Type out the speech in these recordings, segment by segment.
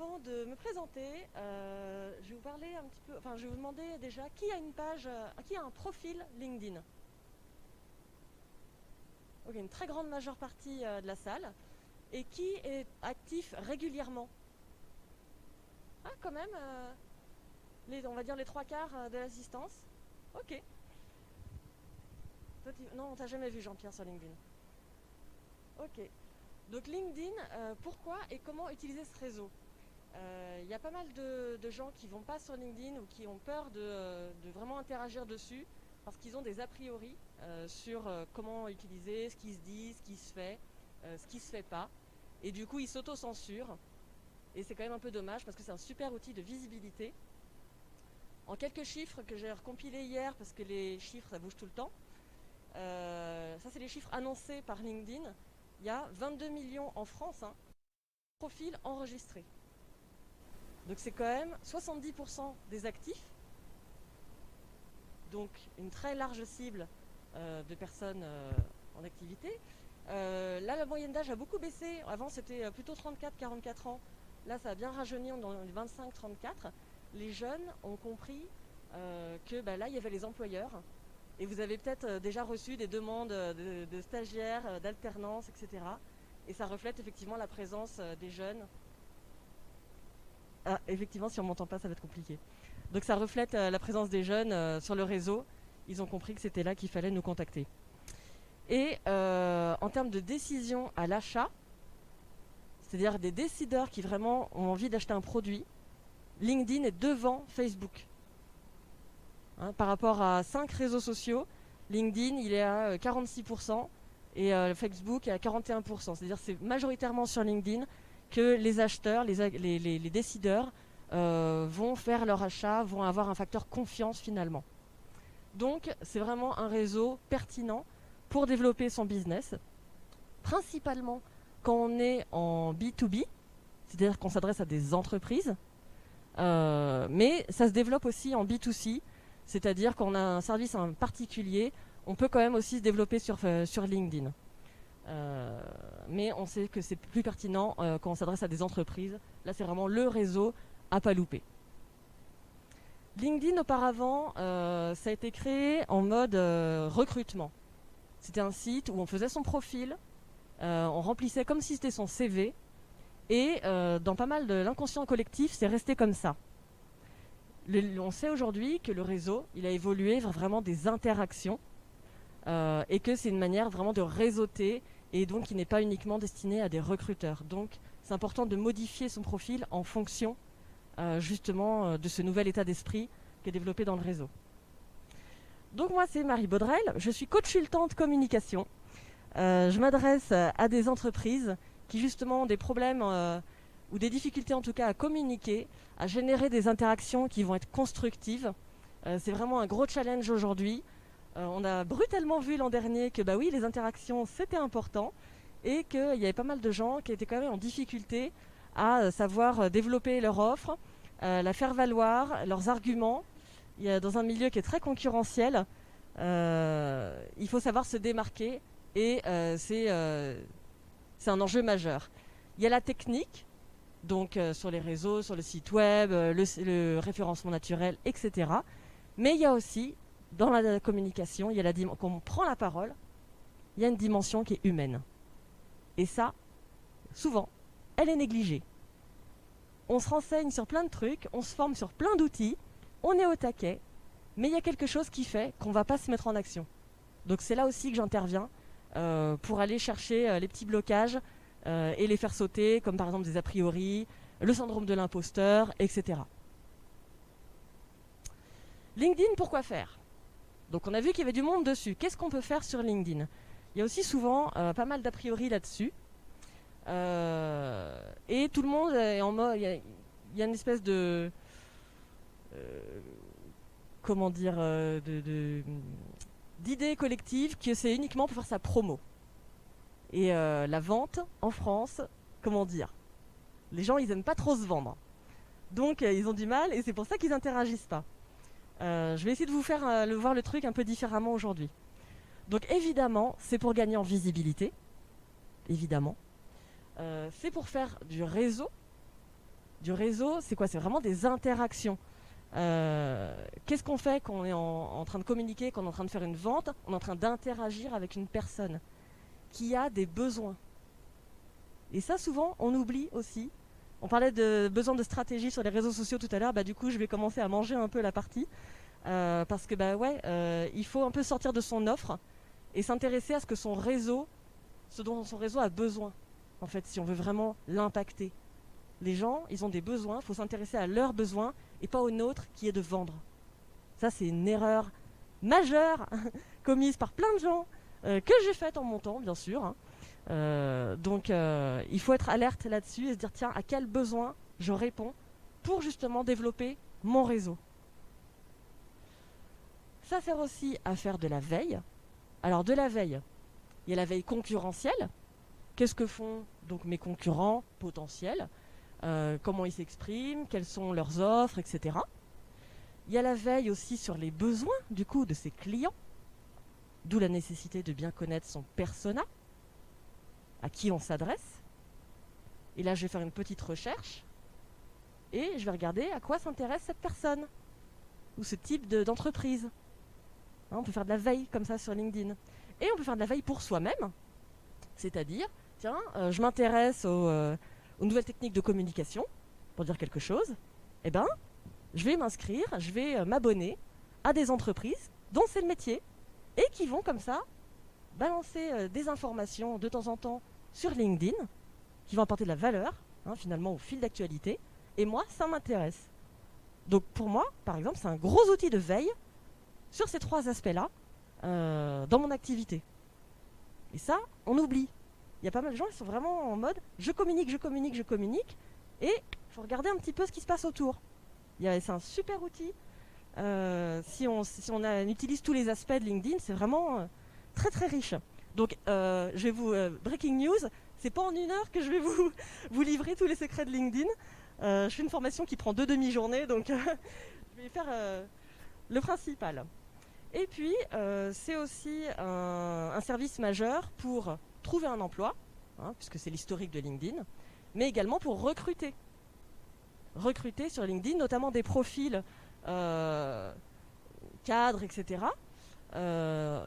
avant de me présenter, je vais vous parler un petit peu, enfin je vais vous demander déjà qui a une page, qui a un profil LinkedIn. Ok, une très grande majeure partie de la salle. Et qui est actif régulièrement? Ah, quand même, on va dire les trois quarts de l'assistance. Ok. Non, on t'a jamais vu Jean-Pierre sur LinkedIn. Ok. Donc LinkedIn, pourquoi et comment utiliser ce réseau? Il y a pas mal de gens qui vont pas sur LinkedIn ou qui ont peur de vraiment interagir dessus parce qu'ils ont des a priori sur comment utiliser, ce qui se dit, ce qui se fait, ce qui se fait pas. Et du coup, ils s'auto-censurent. Et c'est quand même un peu dommage parce que c'est un super outil de visibilité. En quelques chiffres que j'ai recompilés hier, parce que les chiffres, ça bouge tout le temps. Ça, c'est les chiffres annoncés par LinkedIn. Il y a 22 millions en France profils enregistrés. Donc c'est quand même 70% des actifs. Donc une très large cible de personnes en activité. Là, la moyenne d'âge a beaucoup baissé. Avant, c'était plutôt 34-44 ans. Là, ça a bien rajeuni dans les 25-34. Les jeunes ont compris que là, il y avait les employeurs. Et vous avez peut-être déjà reçu des demandes de stagiaires, d'alternance, etc. Et ça reflète effectivement la présence des jeunes. Ah, effectivement, si on ne m'entend pas, ça va être compliqué. Donc ça reflète la présence des jeunes sur le réseau. Ils ont compris que c'était là qu'il fallait nous contacter. Et en termes de décision à l'achat, c'est-à-dire des décideurs qui vraiment ont envie d'acheter un produit, LinkedIn est devant Facebook. Par rapport à 5 réseaux sociaux, LinkedIn il est à 46% et Facebook est à 41%. C'est-à-dire que c'est majoritairement sur LinkedIn que les acheteurs, les décideurs vont faire leur achat, vont avoir un facteur confiance finalement. Donc c'est vraiment un réseau pertinent pour développer son business, principalement quand on est en B2B, c'est-à-dire qu'on s'adresse à des entreprises, mais ça se développe aussi en B2C, c'est-à-dire qu'on a un service en particulier, on peut quand même aussi se développer sur LinkedIn. Mais on sait que c'est plus pertinent quand on s'adresse à des entreprises. Là, c'est vraiment le réseau à pas louper. LinkedIn, auparavant, ça a été créé en mode recrutement. C'était un site où on faisait son profil, on remplissait comme si c'était son CV, et dans pas mal de l'inconscient collectif, c'est resté comme ça. On sait aujourd'hui que le réseau, il a évolué vers vraiment des interactions, et que c'est une manière vraiment de réseauter, et donc qui n'est pas uniquement destiné à des recruteurs. Donc c'est important de modifier son profil en fonction justement de ce nouvel état d'esprit qui est développé dans le réseau. Donc moi c'est Marie Baudrel, je suis consultante communication. Je m'adresse à des entreprises qui justement ont des problèmes ou des difficultés en tout cas à communiquer, à générer des interactions qui vont être constructives. C'est vraiment un gros challenge aujourd'hui. On a brutalement vu l'an dernier que oui, les interactions c'était important et qu'il y avait pas mal de gens qui étaient quand même en difficulté à savoir développer leur offre, la faire valoir, leurs arguments. Dans un milieu qui est très concurrentiel, il faut savoir se démarquer et c'est un enjeu majeur. Il y a la technique, donc sur les réseaux, sur le site web, le référencement naturel, etc. Mais il y a aussi, dans la communication, quand on prend la parole, il y a une dimension qui est humaine. Et ça, souvent, elle est négligée. On se renseigne sur plein de trucs, on se forme sur plein d'outils, on est au taquet, mais il y a quelque chose qui fait qu'on ne va pas se mettre en action. Donc c'est là aussi que j'interviens pour aller chercher les petits blocages et les faire sauter, comme par exemple des a priori, le syndrome de l'imposteur, etc. LinkedIn, pourquoi faire? Donc on a vu qu'il y avait du monde dessus. Qu'est-ce qu'on peut faire sur LinkedIn? Il y a aussi souvent pas mal d'a priori là-dessus. Et tout le monde est en mode... Il y a une espèce de... comment dire, d'idée collective que c'est uniquement pour faire sa promo. Et la vente en France, comment dire, les gens ils aiment pas trop se vendre. Donc ils ont du mal et c'est pour ça qu'ils n'interagissent pas. Je vais essayer de vous faire voir le truc un peu différemment aujourd'hui. Donc évidemment, c'est pour gagner en visibilité. Évidemment. C'est pour faire du réseau. du réseau, c'est quoi? C'est vraiment des interactions. Qu'est-ce qu'on fait quand on est en train de communiquer, quand on est en train de faire une vente? On est en train d'interagir avec une personne qui a des besoins. Et ça, souvent, on oublie aussi. On parlait de besoin de stratégie sur les réseaux sociaux tout à l'heure. Du coup, je vais commencer à manger un peu la partie. Parce que, il faut un peu sortir de son offre et s'intéresser à ce dont son réseau a besoin. En fait, si on veut vraiment l'impacter. Les gens, ils ont des besoins, il faut s'intéresser à leurs besoins et pas aux nôtres qui est de vendre. Ça, c'est une erreur majeure commise par plein de gens que j'ai faite en montant, bien sûr. Donc, il faut être alerte là-dessus et se dire, tiens, à quel besoin je réponds pour justement développer mon réseau. Ça sert aussi à faire de la veille. Alors, de la veille, il y a la veille concurrentielle. Qu'est-ce que font donc mes concurrents potentiels? Comment ils s'expriment, quelles sont leurs offres, etc. Il y a la veille aussi sur les besoins du coup de ses clients, d'où la nécessité de bien connaître son persona, à qui on s'adresse. Et là, je vais faire une petite recherche et je vais regarder à quoi s'intéresse cette personne ou ce type d'entreprise. On peut faire de la veille comme ça sur LinkedIn. Et on peut faire de la veille pour soi-même, c'est-à-dire, tiens, je m'intéresse aux nouvelles techniques de communication, pour dire quelque chose, eh ben, je vais m'inscrire, je vais m'abonner à des entreprises dont c'est le métier et qui vont comme ça balancer des informations de temps en temps sur LinkedIn, qui vont apporter de la valeur, finalement, au fil d'actualité. Et moi, ça m'intéresse. Donc pour moi, par exemple, c'est un gros outil de veille sur ces 3 aspects-là dans mon activité. Et ça, on oublie. Il y a pas mal de gens qui sont vraiment en mode je communique, et il faut regarder un petit peu ce qui se passe autour. C'est un super outil. Si on utilise tous les aspects de LinkedIn, c'est vraiment très très riche. Donc je vais vous breaking news, c'est pas en 1 heure que je vais vous livrer tous les secrets de LinkedIn. Je fais une formation qui prend 2 demi-journées, donc je vais faire le principal. Et puis c'est aussi un service majeur pour trouver un emploi, puisque c'est l'historique de LinkedIn, mais également pour recruter. Recruter sur LinkedIn, notamment des profils cadres, etc.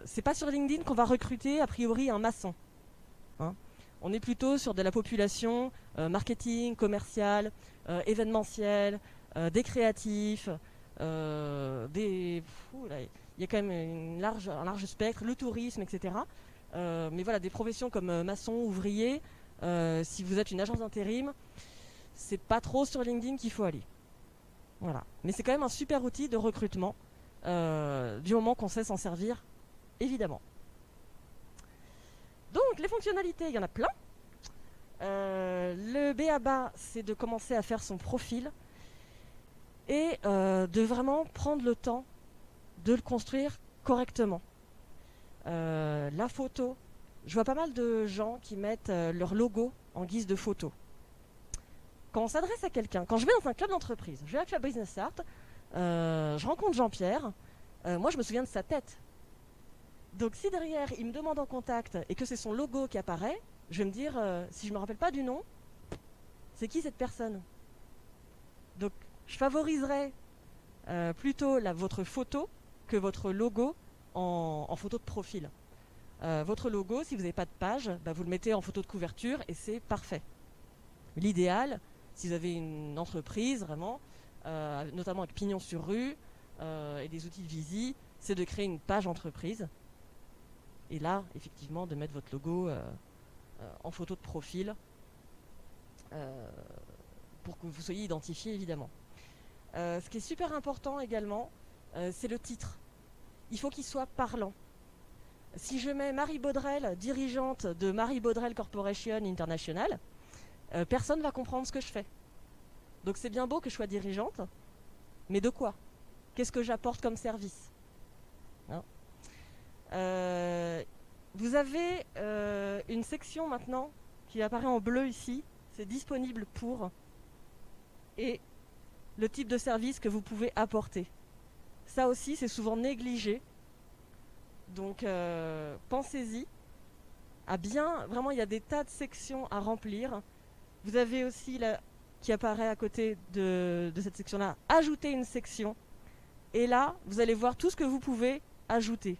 C'est pas sur LinkedIn qu'on va recruter a priori un maçon. On est plutôt sur de la population marketing, commercial, événementiel, des créatifs, il y a quand même un large spectre, le tourisme, etc. Mais voilà, des professions comme maçon, ouvrier, si vous êtes une agence d'intérim, c'est pas trop sur LinkedIn qu'il faut aller. Voilà. Mais c'est quand même un super outil de recrutement, du moment qu'on sait s'en servir, évidemment. Donc, les fonctionnalités, il y en a plein. Le b.a.-ba, c'est de commencer à faire son profil et de vraiment prendre le temps de le construire correctement. La photo, je vois pas mal de gens qui mettent leur logo en guise de photo. Quand on s'adresse à quelqu'un, quand je vais dans un club d'entreprise, je vais à Club Business Art, je rencontre Jean-Pierre, moi je me souviens de sa tête. Donc si derrière il me demande en contact et que c'est son logo qui apparaît, je vais me dire, si je ne me rappelle pas du nom, c'est qui cette personne? Donc je favoriserais plutôt votre photo que votre logo en photo de profil. Votre logo, si vous n'avez pas de page, vous le mettez en photo de couverture et c'est parfait. L'idéal, si vous avez une entreprise vraiment, notamment avec pignon sur rue et des outils de Visy, c'est de créer une page entreprise. Et là, effectivement, de mettre votre logo en photo de profil pour que vous soyez identifié, évidemment. Ce qui est super important également, c'est le titre. Il faut qu'il soit parlant. Si je mets Marie Baudrel, dirigeante de Marie Baudrel Corporation International, personne ne va comprendre ce que je fais. Donc c'est bien beau que je sois dirigeante, mais de quoi? Qu'est-ce que j'apporte comme service? Vous avez une section maintenant qui apparaît en bleu ici, c'est disponible pour, et le type de service que vous pouvez apporter. Ça aussi, c'est souvent négligé. Donc pensez-y. Vraiment, il y a des tas de sections à remplir. Vous avez aussi qui apparaît à côté de cette section-là, ajouter une section. Et là, vous allez voir tout ce que vous pouvez ajouter.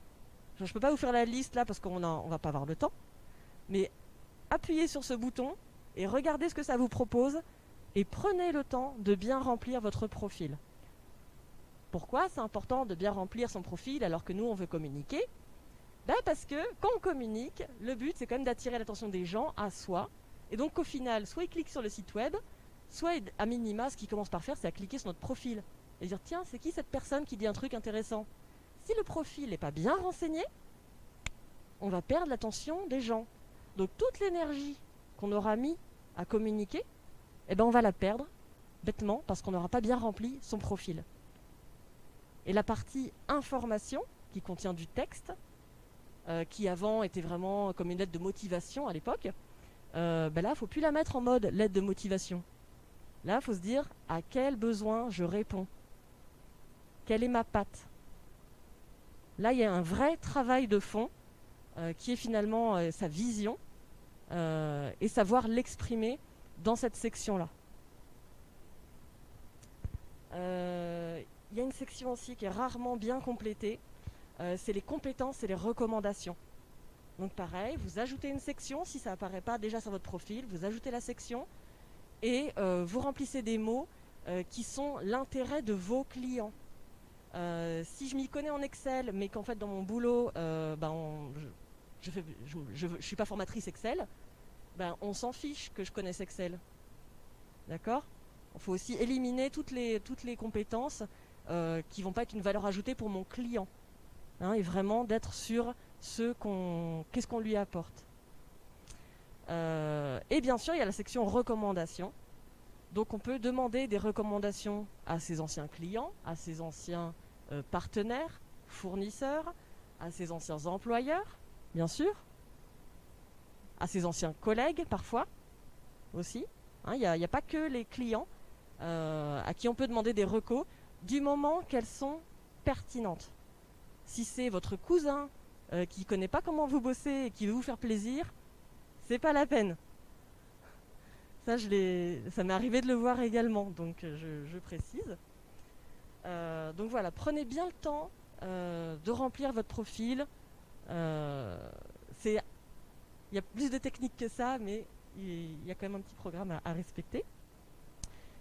Je ne peux pas vous faire la liste là parce qu'on ne va pas avoir le temps. Mais appuyez sur ce bouton et regardez ce que ça vous propose et prenez le temps de bien remplir votre profil. Pourquoi c'est important de bien remplir son profil alors que nous on veut communiquer? Parce que quand on communique, le but c'est quand même d'attirer l'attention des gens à soi. Et donc au final, soit ils cliquent sur le site web, soit à minima, ce qu'ils commencent par faire, c'est à cliquer sur notre profil. Et dire tiens, c'est qui cette personne qui dit un truc intéressant? Si le profil n'est pas bien renseigné, on va perdre l'attention des gens. Donc toute l'énergie qu'on aura mis à communiquer, on va la perdre bêtement parce qu'on n'aura pas bien rempli son profil. Et la partie information, qui contient du texte, qui avant était vraiment comme une lettre de motivation à l'époque, là, il ne faut plus la mettre en mode lettre de motivation. Là, il faut se dire à quel besoin je réponds. Quelle est ma patte? Là, il y a un vrai travail de fond qui est finalement sa vision et savoir l'exprimer dans cette section-là. Il y a une section aussi qui est rarement bien complétée, c'est les compétences et les recommandations. Donc pareil, vous ajoutez une section, si ça n'apparaît pas déjà sur votre profil, vous ajoutez la section et vous remplissez des mots qui sont l'intérêt de vos clients. Si je m'y connais en Excel, mais qu'en fait dans mon boulot, je ne suis pas formatrice Excel, on s'en fiche que je connaisse Excel. D'accord? Il faut aussi éliminer toutes les compétences qui ne vont pas être une valeur ajoutée pour mon client. Et vraiment d'être sur qu'est-ce qu'on lui apporte. Et bien sûr, il y a la section recommandations. Donc on peut demander des recommandations à ses anciens clients, à ses anciens partenaires, fournisseurs, à ses anciens employeurs, bien sûr, à ses anciens collègues parfois aussi. Il n'y a pas que les clients à qui on peut demander des recos du moment qu'elles sont pertinentes. Si c'est votre cousin qui ne connaît pas comment vous bossez et qui veut vous faire plaisir, c'est pas la peine. Ça m'est arrivé de le voir également, donc je précise. Donc voilà, prenez bien le temps de remplir votre profil. Il y a plus de techniques que ça, mais il y a quand même un petit programme à respecter.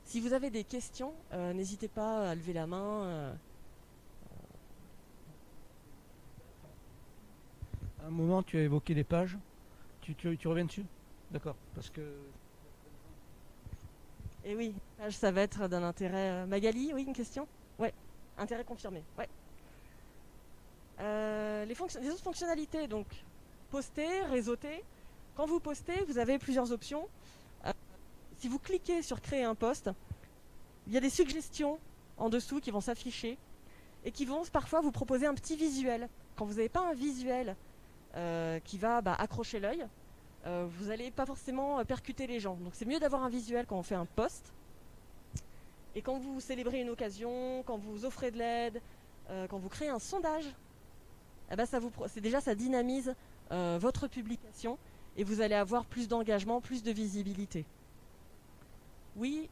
Si vous avez des questions, n'hésitez pas à lever la main. À un moment, tu as évoqué les pages. Tu reviens dessus? D'accord. Parce que... Et oui, page, ça va être d'un intérêt... Magali, oui, une question? Ouais, intérêt confirmé. Ouais. Les autres fonctionnalités, donc, poster, réseauter. Quand vous postez, vous avez plusieurs options. Si vous cliquez sur créer un post, il y a des suggestions en dessous qui vont s'afficher et qui vont parfois vous proposer un petit visuel. Quand vous n'avez pas un visuel qui va accrocher l'œil, vous n'allez pas forcément percuter les gens. Donc c'est mieux d'avoir un visuel quand on fait un post. Et quand vous célébrez une occasion, quand vous offrez de l'aide, quand vous créez un sondage, ça dynamise votre publication et vous allez avoir plus d'engagement, plus de visibilité. Oui.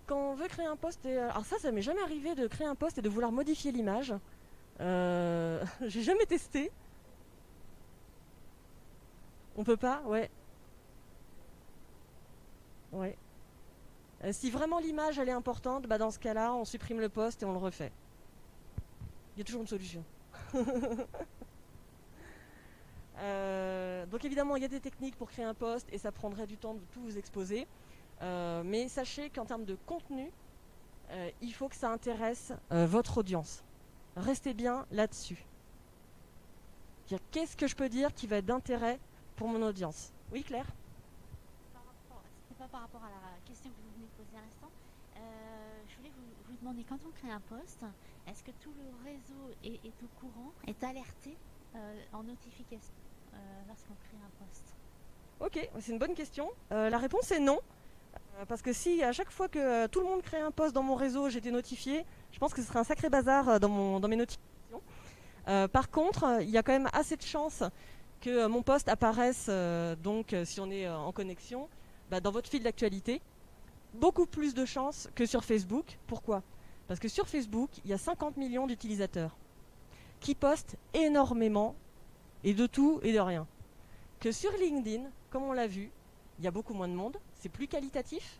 Quand on veut créer un post, alors ça m'est jamais arrivé de créer un post et de vouloir modifier l'image. J'ai jamais testé. On peut pas, ouais. Ouais. Si vraiment l'image elle est importante, dans ce cas-là, on supprime le post et on le refait. Il y a toujours une solution. Donc évidemment, il y a des techniques pour créer un post et ça prendrait du temps de tout vous exposer. Mais sachez qu'en termes de contenu, il faut que ça intéresse votre audience. Restez bien là-dessus. Qu'est-ce que je peux dire qui va être d'intérêt pour mon audience? Oui, Claire? C'était pas par rapport à la question que vous venez de poser à l'instant. Je voulais vous demander, quand on crée un post, est-ce que tout le réseau est au courant, est alerté en notification lorsqu'on crée un post? Ok, c'est une bonne question. La réponse est non. Parce que si à chaque fois que tout le monde crée un post dans mon réseau, j'étais notifié, je pense que ce serait un sacré bazar dans mes notifications. Par contre, il y a quand même assez de chances que mon post apparaisse, si on est en connexion, dans votre fil d'actualité. Beaucoup plus de chances que sur Facebook. Pourquoi ? Parce que sur Facebook, il y a 50 millions d'utilisateurs qui postent énormément, et de tout et de rien. Que sur LinkedIn, comme on l'a vu, il y a beaucoup moins de monde, c'est plus qualitatif,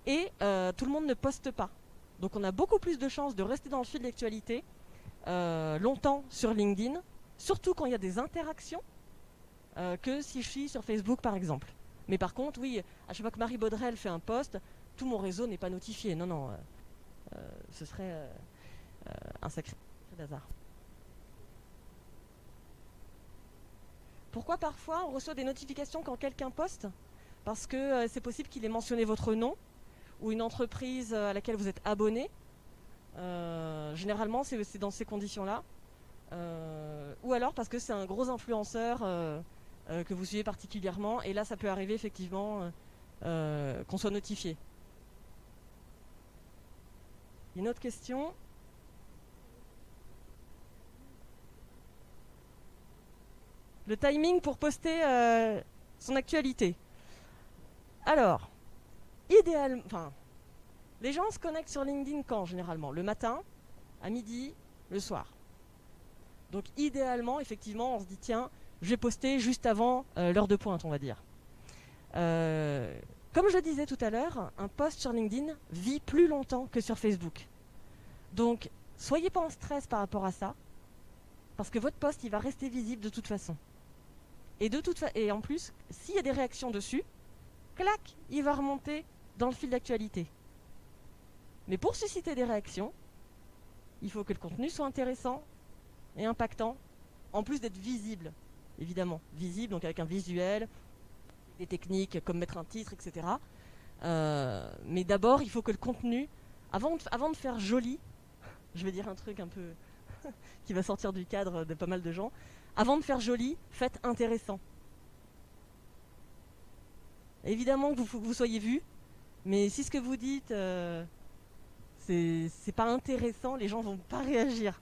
et tout le monde ne poste pas. Donc on a beaucoup plus de chances de rester dans le fil d'actualité longtemps sur LinkedIn, surtout quand il y a des interactions, que si je suis sur Facebook par exemple. Mais par contre, oui, à chaque fois que Marie Baudrel fait un post, tout mon réseau n'est pas notifié. Non, ce serait un sacré hasard. Pourquoi parfois on reçoit des notifications quand quelqu'un poste ? Parce que c'est possible qu'il ait mentionné votre nom ou une entreprise à laquelle vous êtes abonné. Généralement, c'est dans ces conditions-là. Ou alors parce que c'est un gros influenceur que vous suivez particulièrement. Et là, ça peut arriver effectivement qu'on soit notifié. Une autre question ? Le timing pour poster son actualité. Alors, idéalement, les gens se connectent sur LinkedIn quand généralement ? Le matin, à midi, le soir. Donc idéalement, effectivement, on se dit tiens, je vais poster juste avant l'heure de pointe, on va dire. Comme je disais tout à l'heure, un post sur LinkedIn vit plus longtemps que sur Facebook. Donc, soyez pas en stress par rapport à ça, parce que votre post, il va rester visible de toute façon. Et en plus, s'il y a des réactions dessus, clac, il va remonter dans le fil d'actualité. Mais pour susciter des réactions, il faut que le contenu soit intéressant et impactant, en plus d'être visible, évidemment. Visible, donc avec un visuel, des techniques comme mettre un titre, etc. Mais d'abord, il faut que le contenu, avant de faire joli, je vais dire un truc un peu qui va sortir du cadre de pas mal de gens, avant de faire joli, faites intéressant. Évidemment que vous soyez vu, mais si ce que vous dites, c'est pas intéressant, les gens vont pas réagir.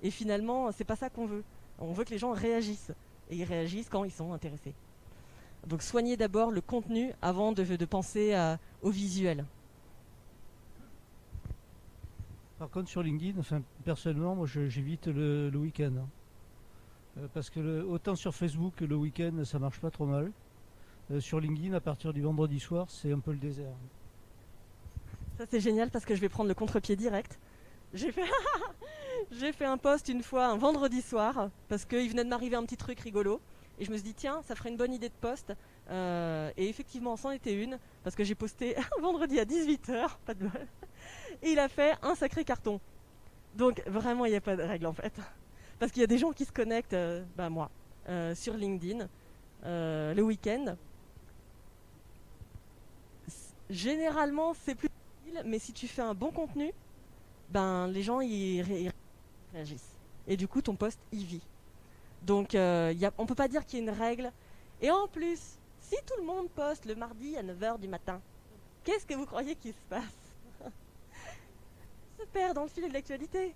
Et finalement, c'est pas ça qu'on veut. On veut que les gens réagissent. Et ils réagissent quand ils sont intéressés. Donc soignez d'abord le contenu avant de penser au visuel. Par contre, sur LinkedIn, personnellement, moi, j'évite le week-end. Parce que autant sur Facebook, le week-end, ça marche pas trop mal. Sur LinkedIn, à partir du vendredi soir, c'est un peu le désert. Ça, c'est génial parce que je vais prendre le contre-pied direct. J'ai fait un post une fois, un vendredi soir, parce qu'il venait de m'arriver un petit truc rigolo. Et je me suis dit, tiens, ça ferait une bonne idée de post. Et effectivement, c'en était une, parce que j'ai posté un vendredi à 18h, pas de bol. Et il a fait un sacré carton. Donc, vraiment, il n'y a pas de règle, en fait. Parce qu'il y a des gens qui se connectent, moi, sur LinkedIn, le week-end. Généralement, c'est plus facile, mais si tu fais un bon contenu, les gens, ils réagissent. Et du coup, ton post, il vit. Donc, on peut pas dire qu'il y a une règle. Et en plus, si tout le monde poste le mardi à 9h du matin, qu'est-ce que vous croyez qu'il se passe ? Se perd dans le fil de l'actualité.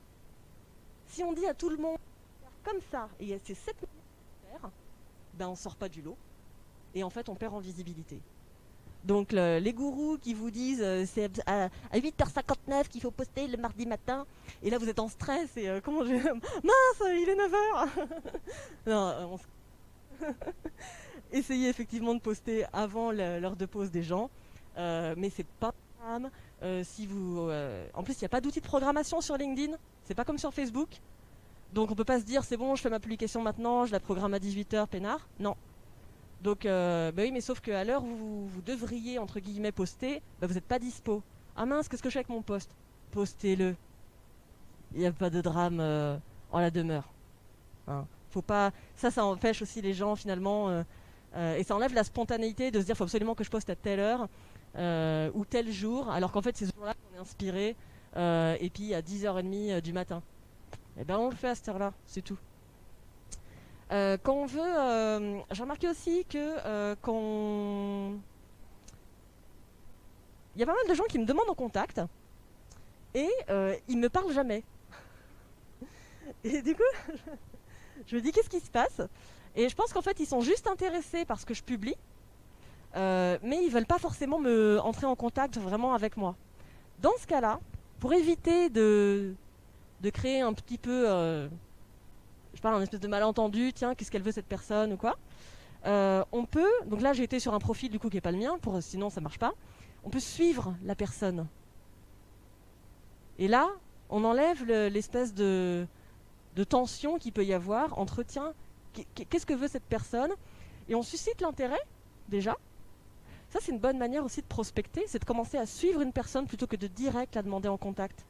Si on dit à tout le monde, comme ça, et c'est 7 minutes à faire, on sort pas du lot. Et en fait, on perd en visibilité. Donc, les gourous qui vous disent c'est à 8h59 qu'il faut poster le mardi matin, et là vous êtes en stress, et comment je... Mince, il est 9h. Non, essayez effectivement de poster avant l'heure de pause des gens, mais c'est pas grave. En plus, il n'y a pas d'outil de programmation sur LinkedIn, c'est pas comme sur Facebook. Donc on peut pas se dire c'est bon, je fais ma publication maintenant, je la programme à 18h, peinard. Non. Donc, oui, mais sauf qu'à l'heure où vous devriez, entre guillemets, poster, vous n'êtes pas dispo. Ah mince, qu'est-ce que je fais avec mon post ? Postez-le. Il n'y a pas de drame en la demeure. Hein. Faut pas... Ça empêche aussi les gens, finalement, et ça enlève la spontanéité de se dire faut absolument que je poste à telle heure ou tel jour, alors qu'en fait, c'est ce jour-là qu'on est inspiré, et puis à 10h30 du matin. Eh ben, on le fait à cette heure-là, c'est tout. Quand on veut, j'ai remarqué aussi que il y a pas mal de gens qui me demandent en contact et ils me parlent jamais. Et du coup, je me dis qu'est-ce qui se passe ? Et je pense qu'en fait, ils sont juste intéressés par ce que je publie, mais ils veulent pas forcément entrer en contact vraiment avec moi. Dans ce cas-là, pour éviter de créer un petit peu, je parle un espèce de malentendu, tiens, qu'est-ce qu'elle veut cette personne ou quoi, on peut, donc là j'ai été sur un profil du coup qui n'est pas le mien, sinon ça marche pas, on peut suivre la personne. Et là, on enlève l'espèce de tension qu'il peut y avoir entre, tiens, qu'est-ce que veut cette personne, et on suscite l'intérêt, déjà. Ça, c'est une bonne manière aussi de prospecter, c'est de commencer à suivre une personne plutôt que de direct la demander en contact.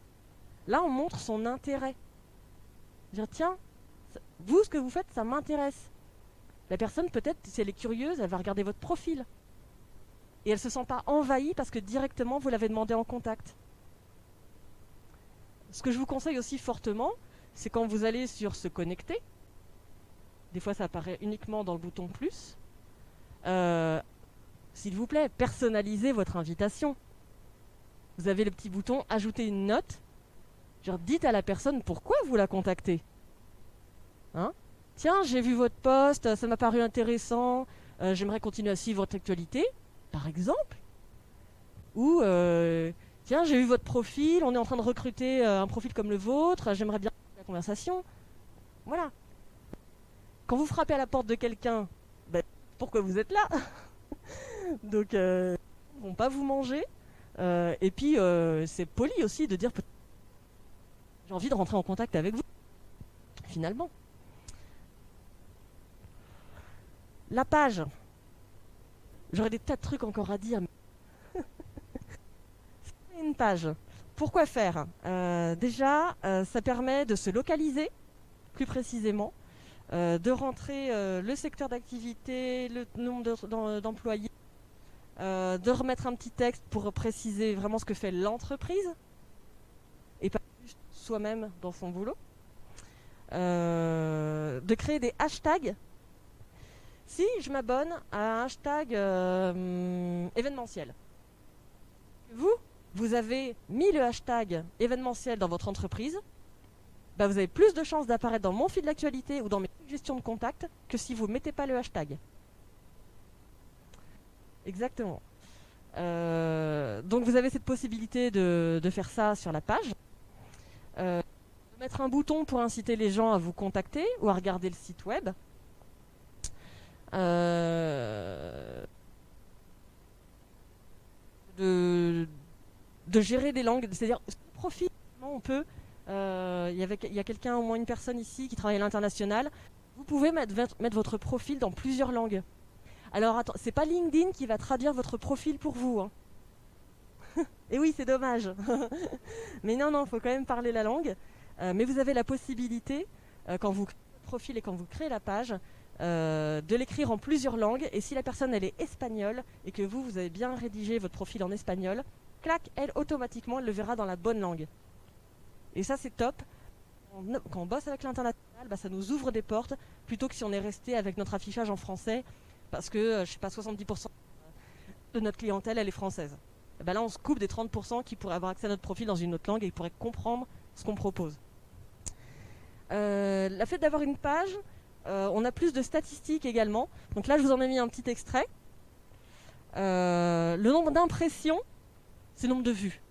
Là, on montre son intérêt. Dire, tiens, vous, ce que vous faites, ça m'intéresse. La personne, peut-être, si elle est curieuse, elle va regarder votre profil. Et elle ne se sent pas envahie parce que directement, vous l'avez demandé en contact. Ce que je vous conseille aussi fortement, c'est quand vous allez sur se connecter, des fois ça apparaît uniquement dans le bouton plus, s'il vous plaît, personnalisez votre invitation. Vous avez le petit bouton ajouter une note, genre dites à la personne pourquoi vous la contactez. Hein? Tiens, j'ai vu votre post, ça m'a paru intéressant, j'aimerais continuer à suivre votre actualité, par exemple. Ou tiens, j'ai vu votre profil, on est en train de recruter un profil comme le vôtre, j'aimerais bien la conversation. Voilà. Quand vous frappez à la porte de quelqu'un, ben, pourquoi vous êtes là? Donc, ils ne vont pas vous manger. Et puis, c'est poli aussi de dire j'ai envie de rentrer en contact avec vous, finalement. La page. J'aurais des tas de trucs encore à dire. Une page. Pourquoi faire? Déjà, ça permet de se localiser plus précisément, de rentrer le secteur d'activité, le nombre d'employés, de remettre un petit texte pour préciser vraiment ce que fait l'entreprise et pas juste soi-même dans son boulot. De créer des hashtags. Si je m'abonne à un hashtag événementiel, vous avez mis le hashtag événementiel dans votre entreprise, bah vous avez plus de chances d'apparaître dans mon fil d'actualité ou dans mes suggestions de contact que si vous ne mettez pas le hashtag. Exactement. Donc vous avez cette possibilité de faire ça sur la page. De mettre un bouton pour inciter les gens à vous contacter ou à regarder le site web. De gérer des langues, c'est-à-dire profil, on peut, il y a quelqu'un, au moins une personne ici qui travaille à l'international, vous pouvez mettre votre profil dans plusieurs langues. Alors attends, c'est pas LinkedIn qui va traduire votre profil pour vous, hein. Et oui, c'est dommage. Mais non, il faut quand même parler la langue. Mais vous avez la possibilité, quand vous créez le profil et quand vous créez la page, de l'écrire en plusieurs langues. Et si la personne elle est espagnole et que vous avez bien rédigé votre profil en espagnol, clac, elle automatiquement elle le verra dans la bonne langue. Et ça c'est top. Quand on bosse avec l'international, bah, ça nous ouvre des portes plutôt que si on est resté avec notre affichage en français parce que je sais pas, 70% de notre clientèle elle est française. Et bah là on se coupe des 30% qui pourraient avoir accès à notre profil dans une autre langue et qui pourraient comprendre ce qu'on propose. Le fait d'avoir une page, on a plus de statistiques également. Donc là je vous en ai mis un petit extrait. Le nombre d'impressions, c'est le nombre de vues.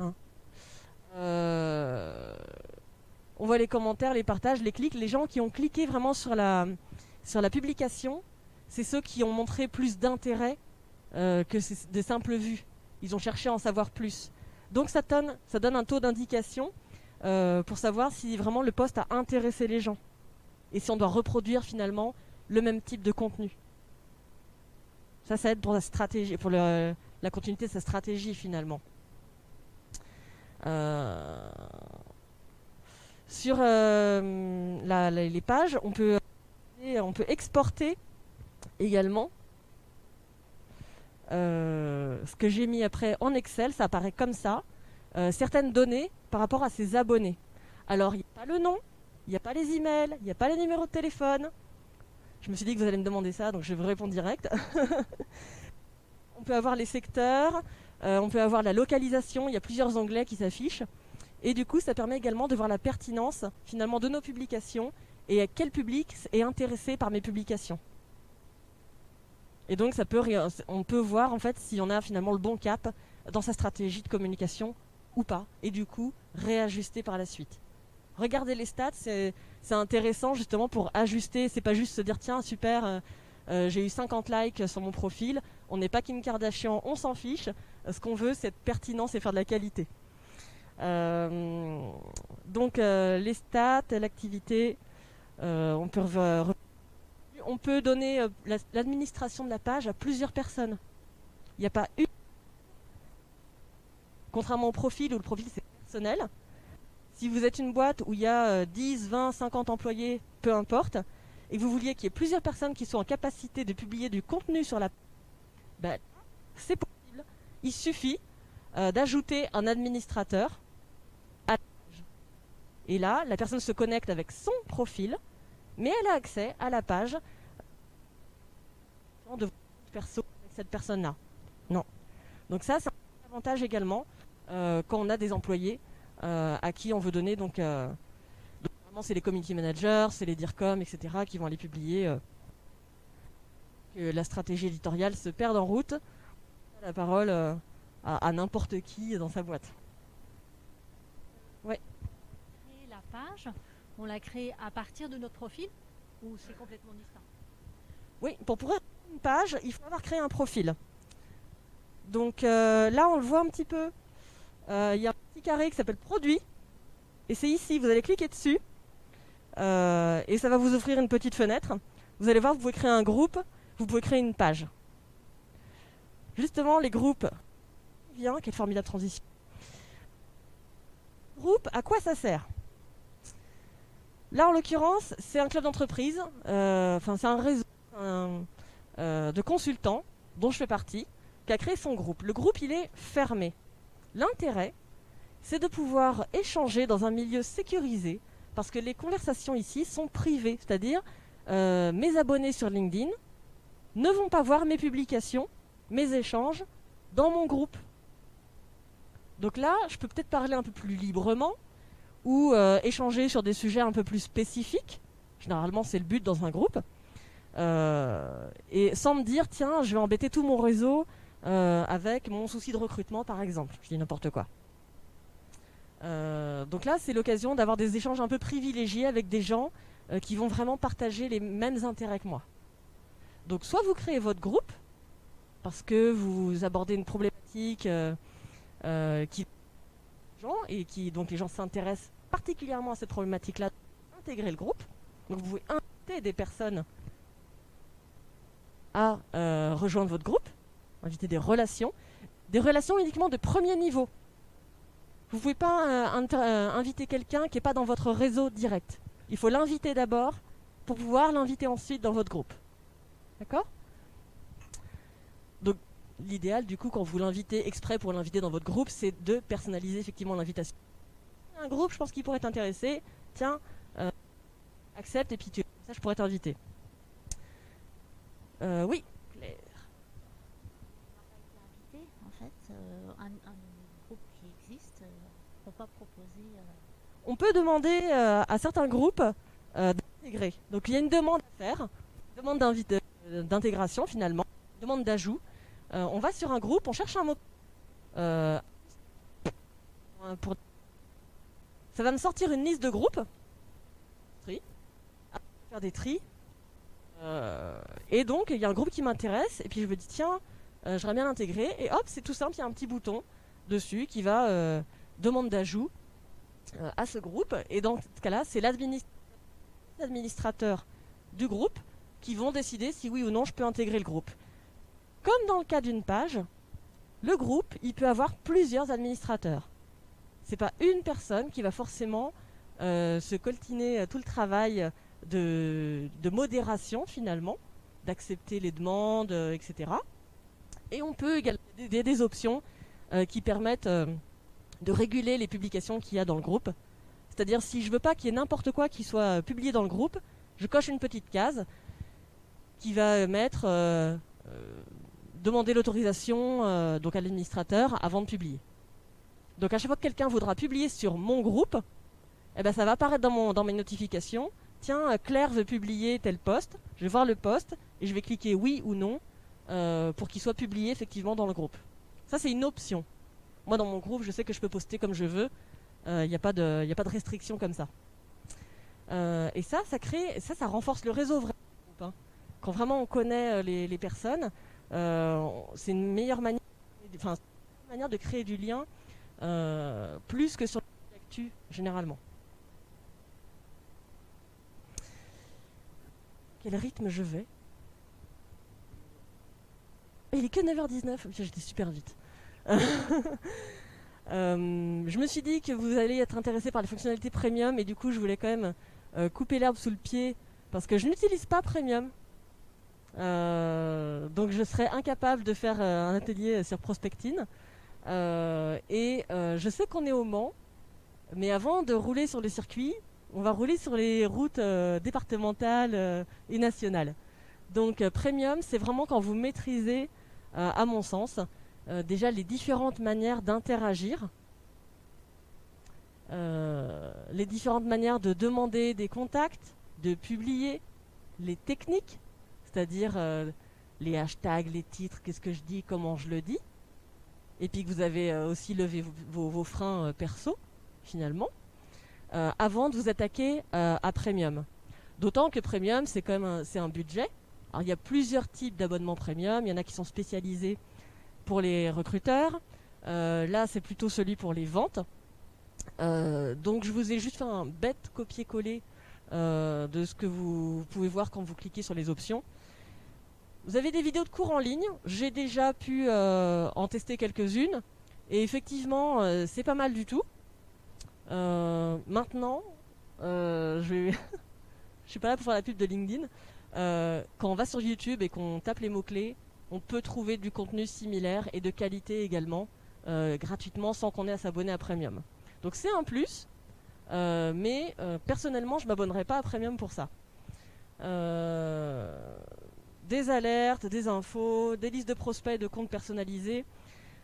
Hein. On voit les commentaires, les partages, les clics. Les gens qui ont cliqué vraiment sur la publication, c'est ceux qui ont montré plus d'intérêt que des simples vues. Ils ont cherché à en savoir plus. Donc ça donne un taux d'indication pour savoir si vraiment le post a intéressé les gens. Et si on doit reproduire finalement le même type de contenu. Ça aide pour la stratégie, pour la continuité de sa stratégie finalement. Sur les pages, on peut exporter également ce que j'ai mis après en Excel, ça apparaît comme ça, certaines données par rapport à ses abonnés. Alors il n'y a pas le nom, il n'y a pas les emails, il n'y a pas les numéros de téléphone. Je me suis dit que vous allez me demander ça, donc je vais vous répondre direct. On peut avoir les secteurs, on peut avoir la localisation, il y a plusieurs onglets qui s'affichent. Et du coup, ça permet également de voir la pertinence finalement de nos publications et quel public est intéressé par mes publications. Et donc on peut voir en fait si on a finalement le bon cap dans sa stratégie de communication ou pas, et du coup réajuster par la suite. Regardez les stats, c'est intéressant justement pour ajuster. C'est pas juste se dire tiens super, j'ai eu 50 likes sur mon profil, on n'est pas Kim Kardashian, on s'en fiche. Ce qu'on veut, c'est être pertinent, c'est faire de la qualité. Donc les stats, l'activité, on peut donner l'administration de la page à plusieurs personnes. Il n'y a pas une. Contrairement au profil où le profil c'est personnel. Si vous êtes une boîte où il y a 10, 20, 50 employés, peu importe, et que vous vouliez qu'il y ait plusieurs personnes qui soient en capacité de publier du contenu sur la page, c'est possible. Il suffit d'ajouter un administrateur à la page. Et là, la personne se connecte avec son profil, mais elle a accès à la page de perso avec cette personne-là. Non. Donc ça, c'est un avantage également quand on a des employés à qui on veut donner donc normalement c'est les community managers, c'est les DIRCOM, etc. qui vont aller publier que la stratégie éditoriale se perde en route. La parole à n'importe qui dans sa boîte. Ouais. Créer la page, on l'a créée à partir de notre profil ou c'est complètement distinct? Oui, pour pouvoir créer une page, il faut avoir créé un profil. Donc là, on le voit un petit peu. Il y a un petit carré qui s'appelle Produit. Et c'est ici, vous allez cliquer dessus. Et ça va vous offrir une petite fenêtre. Vous allez voir, vous pouvez créer un groupe, vous pouvez créer une page. Justement, les groupes. Bien, quelle formidable transition. Groupe, à quoi ça sert? Là, en l'occurrence, c'est un club d'entreprise. Enfin, c'est un réseau de consultants dont je fais partie, qui a créé son groupe. Le groupe, il est fermé. L'intérêt, c'est de pouvoir échanger dans un milieu sécurisé, parce que les conversations ici sont privées, c'est-à-dire mes abonnés sur LinkedIn ne vont pas voir mes publications, mes échanges dans mon groupe. Donc là, je peux peut-être parler un peu plus librement ou échanger sur des sujets un peu plus spécifiques. Généralement, c'est le but dans un groupe. Et sans me dire, tiens, je vais embêter tout mon réseau avec mon souci de recrutement, par exemple. Je dis n'importe quoi. Donc là, c'est l'occasion d'avoir des échanges un peu privilégiés avec des gens qui vont vraiment partager les mêmes intérêts que moi. Donc soit vous créez votre groupe, parce que vous abordez une problématique qui et qui donc les gens s'intéressent particulièrement à cette problématique-là, intégrer le groupe. Donc vous pouvez inviter des personnes à rejoindre votre groupe, inviter des relations uniquement de premier niveau. Vous ne pouvez pas inviter quelqu'un qui n'est pas dans votre réseau direct. Il faut l'inviter d'abord pour pouvoir l'inviter ensuite dans votre groupe. D'accord? Donc l'idéal du coup quand vous l'invitez exprès pour l'inviter dans votre groupe, c'est de personnaliser effectivement l'invitation. Un groupe, je pense qu'il pourrait t'intéresser. Tiens, accepte et puis ça je pourrais t'inviter. Oui, Claire. Invité, en fait, un groupe qui existe, on peut pas proposer. On peut demander à certains groupes d'intégrer. Donc il y a une demande à faire, une demande d'intégration finalement, une demande d'ajout. On va sur un groupe, on cherche un mot. Ça va me sortir une liste de groupes. Tri. Faire des tris. Et donc il y a un groupe qui m'intéresse et puis je me dis tiens, j'aimerais bien l'intégrer et hop, c'est tout simple, il y a un petit bouton dessus qui va demande d'ajout à ce groupe et dans ce cas-là, c'est l'administrateur du groupe qui vont décider si oui ou non je peux intégrer le groupe. Comme dans le cas d'une page, le groupe, il peut avoir plusieurs administrateurs. C'est pas une personne qui va forcément se coltiner tout le travail de modération finalement, d'accepter les demandes, etc. Et on peut également des options qui permettent de réguler les publications qu'il y a dans le groupe. C'est-à-dire si je veux pas qu'il y ait n'importe quoi qui soit publié dans le groupe, je coche une petite case qui va mettre demander l'autorisation donc à l'administrateur avant de publier. Donc à chaque fois que quelqu'un voudra publier sur mon groupe, eh ben, ça va apparaître dans mes notifications tiens, Claire veut publier tel post, je vais voir le post et je vais cliquer oui ou non pour qu'il soit publié effectivement dans le groupe. Ça, c'est une option. Moi, dans mon groupe, je sais que je peux poster comme je veux. Il n'y a pas de restriction comme ça. Et ça renforce le réseau vraiment. Hein. Quand vraiment on connaît les personnes, c'est une meilleure manière de créer du lien, plus que sur l'actu généralement. Quel rythme je vais? Il est que 9h19, j'étais super vite. Je me suis dit que vous allez être intéressé par les fonctionnalités premium et du coup je voulais quand même couper l'herbe sous le pied parce que je n'utilise pas premium. Donc je serais incapable de faire un atelier sur Prospectine. Je sais qu'on est au Mans, mais avant de rouler sur le circuit, on va rouler sur les routes départementales et nationales. Donc premium, c'est vraiment quand vous maîtrisez, à mon sens, déjà les différentes manières d'interagir, les différentes manières de demander des contacts, de publier, les techniques, c'est-à-dire les hashtags, les titres, qu'est-ce que je dis, comment je le dis, et puis que vous avez aussi levé vos freins perso, finalement, avant de vous attaquer à Premium. D'autant que Premium, c'est quand même un budget. Alors, il y a plusieurs types d'abonnements Premium. Il y en a qui sont spécialisés pour les recruteurs. Là, c'est plutôt celui pour les ventes. Donc, je vous ai juste fait un bête copier-coller de ce que vous pouvez voir quand vous cliquez sur les options. Vous avez des vidéos de cours en ligne. J'ai déjà pu en tester quelques-unes. Et effectivement, c'est pas mal du tout. Maintenant, je suis pas là pour faire la pub de LinkedIn. Quand on va sur YouTube et qu'on tape les mots-clés, on peut trouver du contenu similaire et de qualité également, gratuitement, sans qu'on ait à s'abonner à Premium. Donc c'est un plus, mais personnellement, je m'abonnerai pas à Premium pour ça. Des alertes, des infos, des listes de prospects, de comptes personnalisés,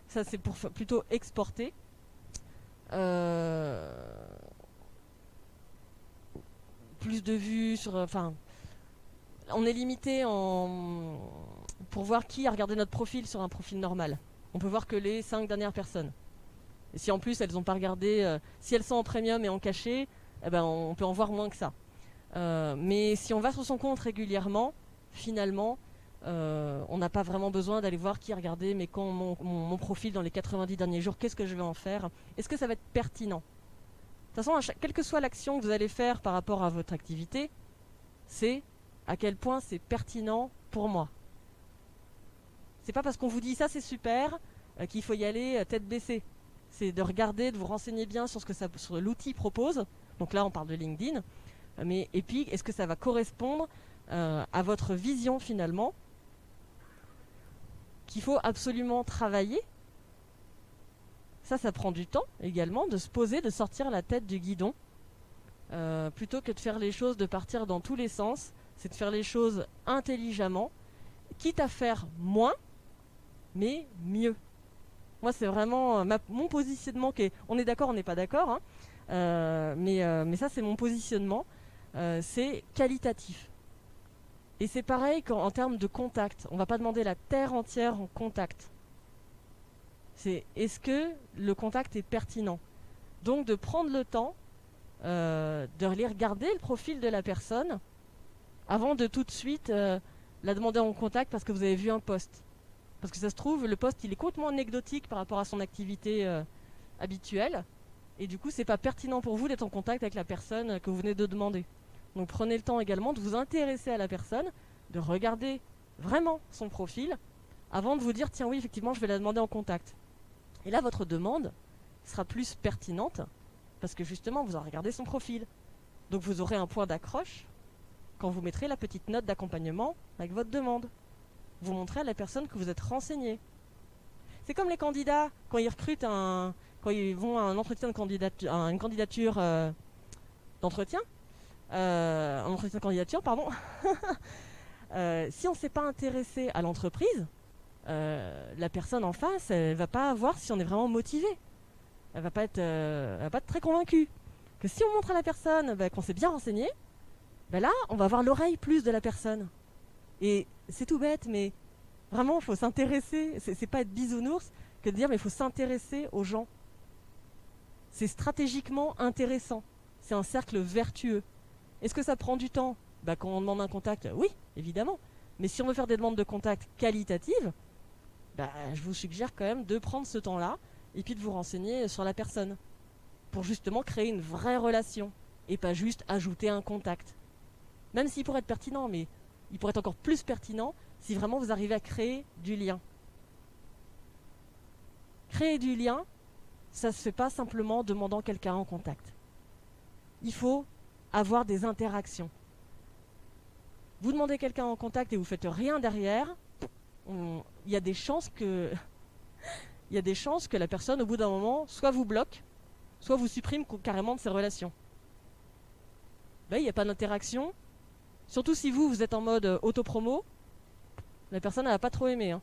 ça c'est pour plutôt exporter. Plus de vues sur... on est limité pour voir qui a regardé notre profil sur un profil normal. On peut voir que les 5 dernières personnes. Et si en plus elles n'ont pas regardé, si elles sont en premium et en cachet, eh ben on peut en voir moins que ça. Mais si on va sur son compte régulièrement, finalement, on n'a pas vraiment besoin d'aller voir qui a regardé mon profil dans les 90 derniers jours. Qu'est-ce que je vais en faire? Est-ce que ça va être pertinent? De toute façon, quelle que soit l'action que vous allez faire par rapport à votre activité, c'est à quel point c'est pertinent pour moi. C'est pas parce qu'on vous dit ça c'est super qu'il faut y aller tête baissée. C'est de regarder, de vous renseigner bien sur ce que sur l'outil propose. Donc là on parle de LinkedIn. Et puis est-ce que ça va correspondre à votre vision finalement, qu'il faut absolument travailler. Ça prend du temps également de se poser, de sortir la tête du guidon. Plutôt que de faire les choses, de partir dans tous les sens, c'est de faire les choses intelligemment, quitte à faire moins, mais mieux. Moi, c'est vraiment mon positionnement qui est... On est d'accord, on n'est pas d'accord, hein, mais ça, c'est mon positionnement. C'est qualitatif. Et c'est pareil en termes de contact. On ne va pas demander la terre entière en contact. C'est est-ce que le contact est pertinent? Donc, de prendre le temps de aller regarder le profil de la personne avant de tout de suite la demander en contact parce que vous avez vu un post. Parce que ça se trouve, le post il est complètement anecdotique par rapport à son activité habituelle. Et du coup, c'est pas pertinent pour vous d'être en contact avec la personne que vous venez de demander. Donc prenez le temps également de vous intéresser à la personne, de regarder vraiment son profil avant de vous dire tiens oui, effectivement, je vais la demander en contact. Et là, votre demande sera plus pertinente parce que justement, vous aurez regardé son profil. Donc vous aurez un point d'accroche quand vous mettrez la petite note d'accompagnement avec votre demande. Vous montrez à la personne que vous êtes renseigné. C'est comme les candidats, quand ils recrutent quand ils vont à un entretien de candidature, une candidature d'entretien, un entretien de candidature, pardon. Si on ne s'est pas intéressé à l'entreprise, la personne en face, elle va pas voir si on est vraiment motivé. Elle va pas être très convaincue. Que si on montre à la personne qu'on s'est bien renseigné, ben là, on va avoir l'oreille plus de la personne. Et c'est tout bête, mais vraiment, il faut s'intéresser. C'est pas être bisounours que de dire, mais il faut s'intéresser aux gens. C'est stratégiquement intéressant. C'est un cercle vertueux. Est-ce que ça prend du temps? Bah, quand on demande un contact, oui, évidemment. Mais si on veut faire des demandes de contact qualitatives, bah, je vous suggère quand même de prendre ce temps-là et puis de vous renseigner sur la personne pour justement créer une vraie relation et pas juste ajouter un contact. Même s'il pourrait être pertinent, mais il pourrait être encore plus pertinent si vraiment vous arrivez à créer du lien. Créer du lien, ça ne se fait pas simplement en demandant quelqu'un en contact. Il faut avoir des interactions. Vous demandez quelqu'un en contact et vous ne faites rien derrière, il y a des chances que la personne, au bout d'un moment, soit vous bloque, soit vous supprime carrément de ses relations. Ben, il n'y a pas d'interaction. Surtout si vous êtes en mode auto-promo, la personne elle va pas trop aimer. Hein.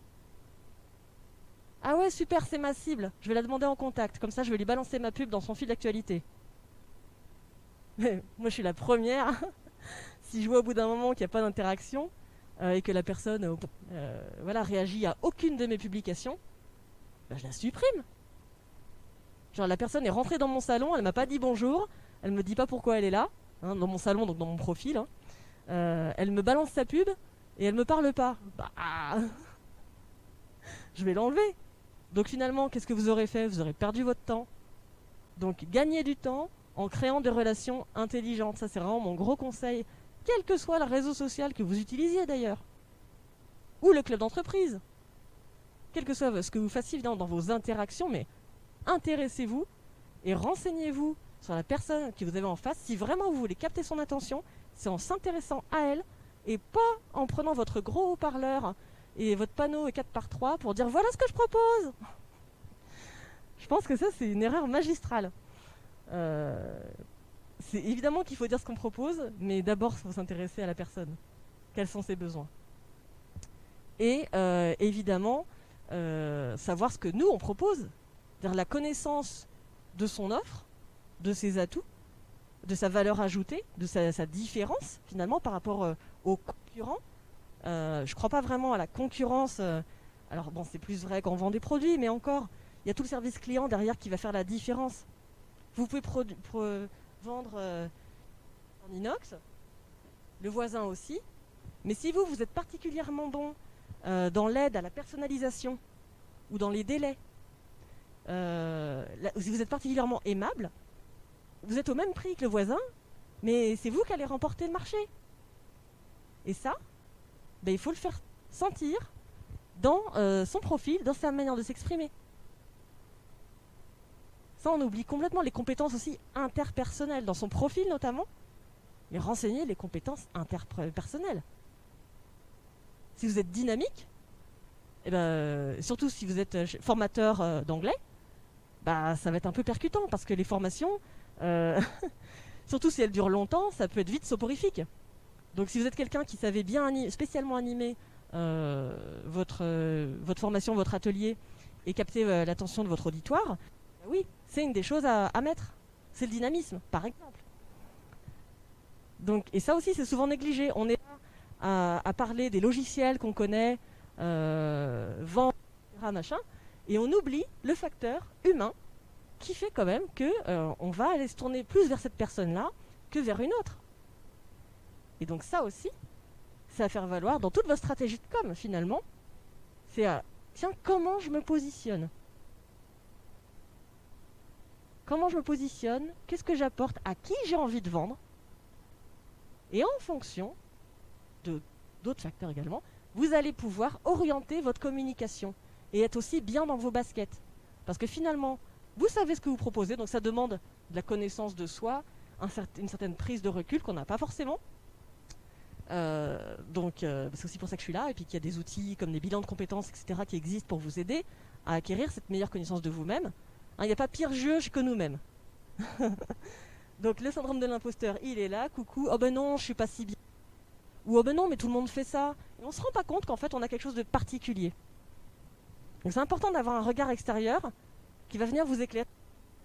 Ah ouais, super, c'est ma cible. Je vais la demander en contact. Comme ça, je vais lui balancer ma pub dans son fil d'actualité. Mais moi, je suis la première. Si je vois au bout d'un moment qu'il n'y a pas d'interaction et que la personne voilà, réagit à aucune de mes publications, ben, je la supprime. Genre, la personne est rentrée dans mon salon, elle m'a pas dit bonjour, elle me dit pas pourquoi elle est là, hein, dans mon salon, donc dans mon profil. Hein. Elle me balance sa pub et elle me parle pas. Bah, je vais l'enlever. Donc finalement, qu'est-ce que vous aurez fait? Vous aurez perdu votre temps. Donc gagnez du temps en créant des relations intelligentes. Ça, c'est vraiment mon gros conseil, quel que soit le réseau social que vous utilisiez d'ailleurs. Ou le club d'entreprise. Quel que soit ce que vous fassiez dans vos interactions, mais intéressez-vous et renseignez-vous sur la personne que vous avez en face. Si vraiment vous voulez capter son attention, c'est en s'intéressant à elle et pas en prenant votre gros haut-parleur et votre panneau 4x3 pour dire voilà ce que je propose. Je pense que ça c'est une erreur magistrale. C'est évidemment qu'il faut dire ce qu'on propose, mais d'abord il faut s'intéresser à la personne. Quels sont ses besoins? Et évidemment savoir ce que nous on propose, c'est-à-dire la connaissance de son offre, de ses atouts, de sa valeur ajoutée, de sa différence finalement par rapport aux concurrents. Je ne crois pas vraiment à la concurrence. Alors bon, c'est plus vrai quand on vend des produits, mais encore, il y a tout le service client derrière qui va faire la différence. Vous pouvez vendre en inox, le voisin aussi, mais si vous êtes particulièrement bon dans l'aide à la personnalisation ou dans les délais, si vous êtes particulièrement aimable, vous êtes au même prix que le voisin, mais c'est vous qui allez remporter le marché. Et ça, ben, il faut le faire sentir dans son profil, dans sa manière de s'exprimer. Ça, on oublie complètement les compétences aussi interpersonnelles, dans son profil notamment, mais renseigner les compétences interpersonnelles. Si vous êtes dynamique, et ben, surtout si vous êtes formateur d'anglais, bah, ça va être un peu percutant, parce que les formations, surtout si elles durent longtemps, ça peut être vite soporifique. Donc si vous êtes quelqu'un qui savait bien spécialement animer votre formation, votre atelier, et capter l'attention de votre auditoire, bah oui, c'est une des choses à mettre. C'est le dynamisme, par exemple. Donc, et ça aussi, c'est souvent négligé. On est là à parler des logiciels qu'on connaît, vendre, etc., machin, et on oublie le facteur humain qui fait quand même que on va aller se tourner plus vers cette personne-là que vers une autre. Et donc ça aussi, c'est à faire valoir dans toute votre stratégie de com, finalement. C'est à, tiens, comment je me positionne? Comment je me positionne? Qu'est-ce que j'apporte? À qui j'ai envie de vendre? Et en fonction d'autres facteurs également, vous allez pouvoir orienter votre communication et être aussi bien dans vos baskets. Parce que finalement, vous savez ce que vous proposez, donc ça demande de la connaissance de soi, une certaine prise de recul qu'on n'a pas forcément. C'est aussi pour ça que je suis là, et puis qu'il y a des outils comme des bilans de compétences, etc., qui existent pour vous aider à acquérir cette meilleure connaissance de vous-même. Il n'y a pas pire juge que nous-mêmes. Donc le syndrome de l'imposteur, il est là, coucou, oh ben non, je suis pas si bien. Ou oh ben non, mais tout le monde fait ça. Et on se rend pas compte qu'en fait on a quelque chose de particulier. Donc c'est important d'avoir un regard extérieur qui va venir vous éclairer.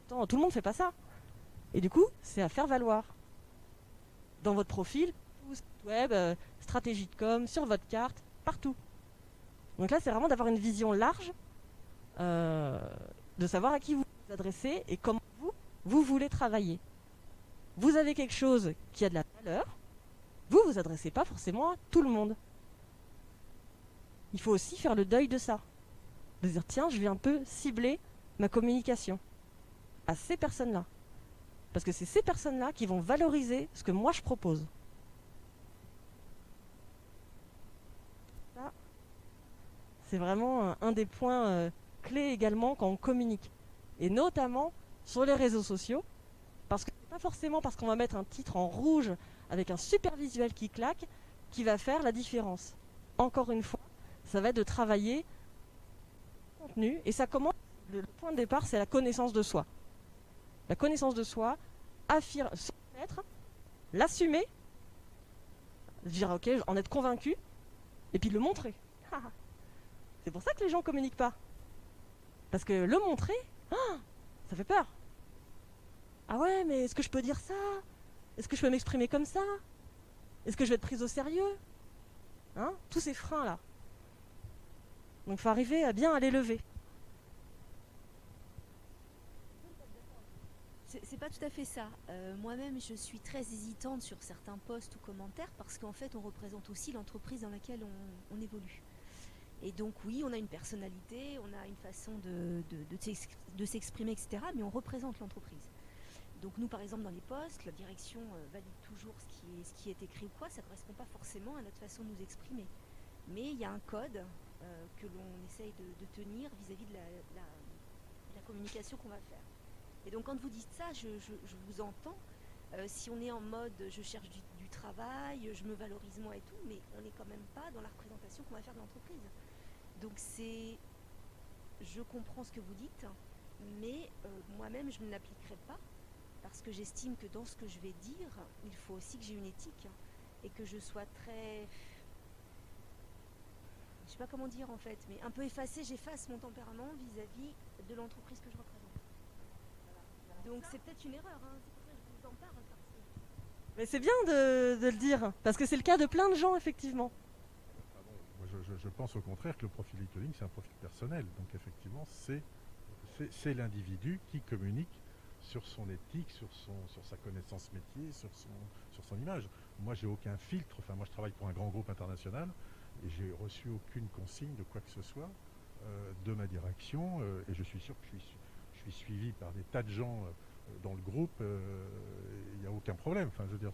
Attends, tout le monde fait pas ça. Et du coup, c'est à faire valoir dans votre profil site web, stratégie de com, sur votre carte, partout. Donc là, c'est vraiment d'avoir une vision large, de savoir à qui vous vous adressez et comment vous voulez travailler. Vous avez quelque chose qui a de la valeur, vous vous adressez pas forcément à tout le monde. Il faut aussi faire le deuil de ça. De dire, tiens, je vais un peu cibler ma communication à ces personnes-là. Parce que c'est ces personnes-là qui vont valoriser ce que moi je propose. Ça, c'est vraiment un des points clés également quand on communique. Et notamment sur les réseaux sociaux. Parce que c'est pas forcément parce qu'on va mettre un titre en rouge avec un super visuel qui claque qui va faire la différence. Encore une fois, ça va être de travailler le contenu. Et ça commence, le point de départ, c'est la connaissance de soi. La connaissance de soi, se connaître, l'assumer, dire ok, en être convaincu, et puis le montrer. C'est pour ça que les gens ne communiquent pas. Parce que le montrer, ça fait peur. Ah ouais, mais est-ce que je peux dire ça? Est-ce que je peux m'exprimer comme ça? Est-ce que je vais être prise au sérieux? Tous ces freins-là. Donc il faut arriver à bien les lever. C'est pas tout à fait ça. Moi-même, je suis très hésitante sur certains posts ou commentaires parce qu'en fait, on représente aussi l'entreprise dans laquelle on évolue. Et donc, oui, on a une personnalité, on a une façon de s'exprimer, etc. Mais on représente l'entreprise. Donc, nous, par exemple, dans les posts, la direction valide toujours ce qui est écrit ou quoi. Ça ne correspond pas forcément à notre façon de nous exprimer. Mais il y a un code que l'on essaye de tenir vis-à-vis de la communication qu'on va faire. Et donc quand vous dites ça, je vous entends. Si on est en mode je cherche du travail, je me valorise moi et tout, mais on n'est quand même pas dans la représentation qu'on va faire de l'entreprise. Donc je comprends ce que vous dites, mais moi-même je ne l'appliquerai pas parce que j'estime que dans ce que je vais dire, il faut aussi que j'ai une éthique et que je sois très... Je sais pas comment dire en fait, mais un peu effacée, j'efface mon tempérament vis-à-vis de l'entreprise que je représente. Donc c'est peut-être une erreur, c'est pour ça que je vous en parle. Mais c'est bien de le dire, parce que c'est le cas de plein de gens, effectivement. Moi, je pense au contraire que le profil LinkedIn, c'est un profil personnel. Donc effectivement, c'est l'individu qui communique sur son éthique, sur sa connaissance métier, sur son image. Moi, j'ai aucun filtre. Enfin, moi, je travaille pour un grand groupe international et j'ai reçu aucune consigne de quoi que ce soit de ma direction. Et je suis sûr que je suis suivi par des tas de gens dans le groupe, il n'y a aucun problème. Enfin, je veux dire,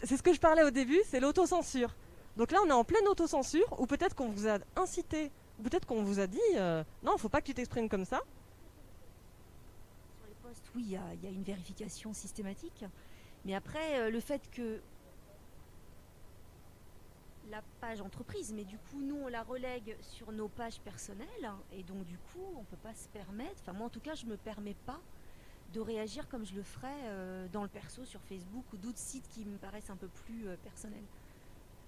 c'est ce que je parlais au début, c'est l'autocensure. Donc là, on est en pleine autocensure, ou peut-être qu'on vous a incité, ou peut-être qu'on vous a dit non, il ne faut pas que tu t'exprimes comme ça. Sur les posts, oui, il y a une vérification systématique. Mais après, le fait que la page entreprise, mais du coup nous on la relègue sur nos pages personnelles et donc du coup on peut pas se permettre, enfin moi en tout cas je me permets pas de réagir comme je le ferais dans le perso sur Facebook ou d'autres sites qui me paraissent un peu plus personnels.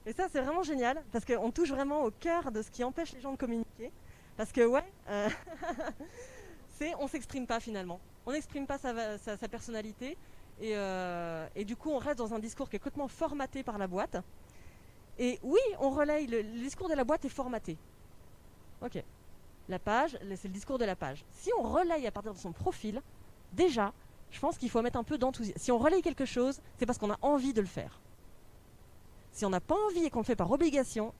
Et ça c'est vraiment génial parce qu'on touche vraiment au cœur de ce qui empêche les gens de communiquer, parce que on s'exprime pas finalement, on n'exprime pas sa personnalité et du coup on reste dans un discours qui est complètement formaté par la boîte. Et oui, on relaye, le discours de la boîte est formaté. Ok. La page, c'est le discours de la page. Si on relaye à partir de son profil, déjà, je pense qu'il faut mettre un peu d'enthousiasme. Si on relaye quelque chose, c'est parce qu'on a envie de le faire. Si on n'a pas envie et qu'on le fait par obligation,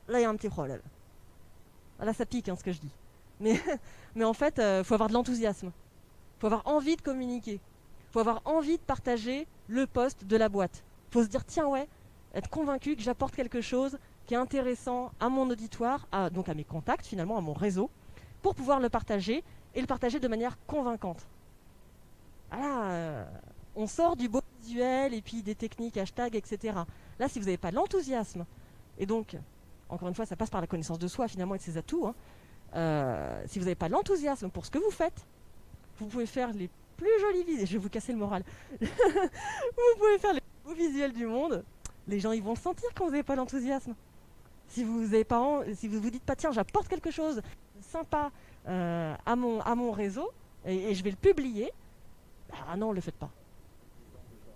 là il y a un petit problème. Là ça pique ce que je dis. Mais en fait, il faut avoir de l'enthousiasme. Il faut avoir envie de communiquer. Il faut avoir envie de partager le post de la boîte. Il faut se dire, tiens être convaincu que j'apporte quelque chose qui est intéressant à mon auditoire, donc à mes contacts finalement, à mon réseau, pour pouvoir le partager et le partager de manière convaincante. Voilà, on sort du beau visuel et puis des techniques, hashtags, etc. Là, si vous n'avez pas l'enthousiasme, et donc, encore une fois, ça passe par la connaissance de soi finalement et de ses atouts, si vous n'avez pas l'enthousiasme pour ce que vous faites, vous pouvez faire les plus jolis visuels, je vais vous casser le moral, vous pouvez faire les plus beaux visuels du monde, les gens ils vont le sentir quand vous n'avez pas l'enthousiasme. Si vous vous dites pas tiens j'apporte quelque chose de sympa à mon réseau et je vais le publier, non, le faites pas.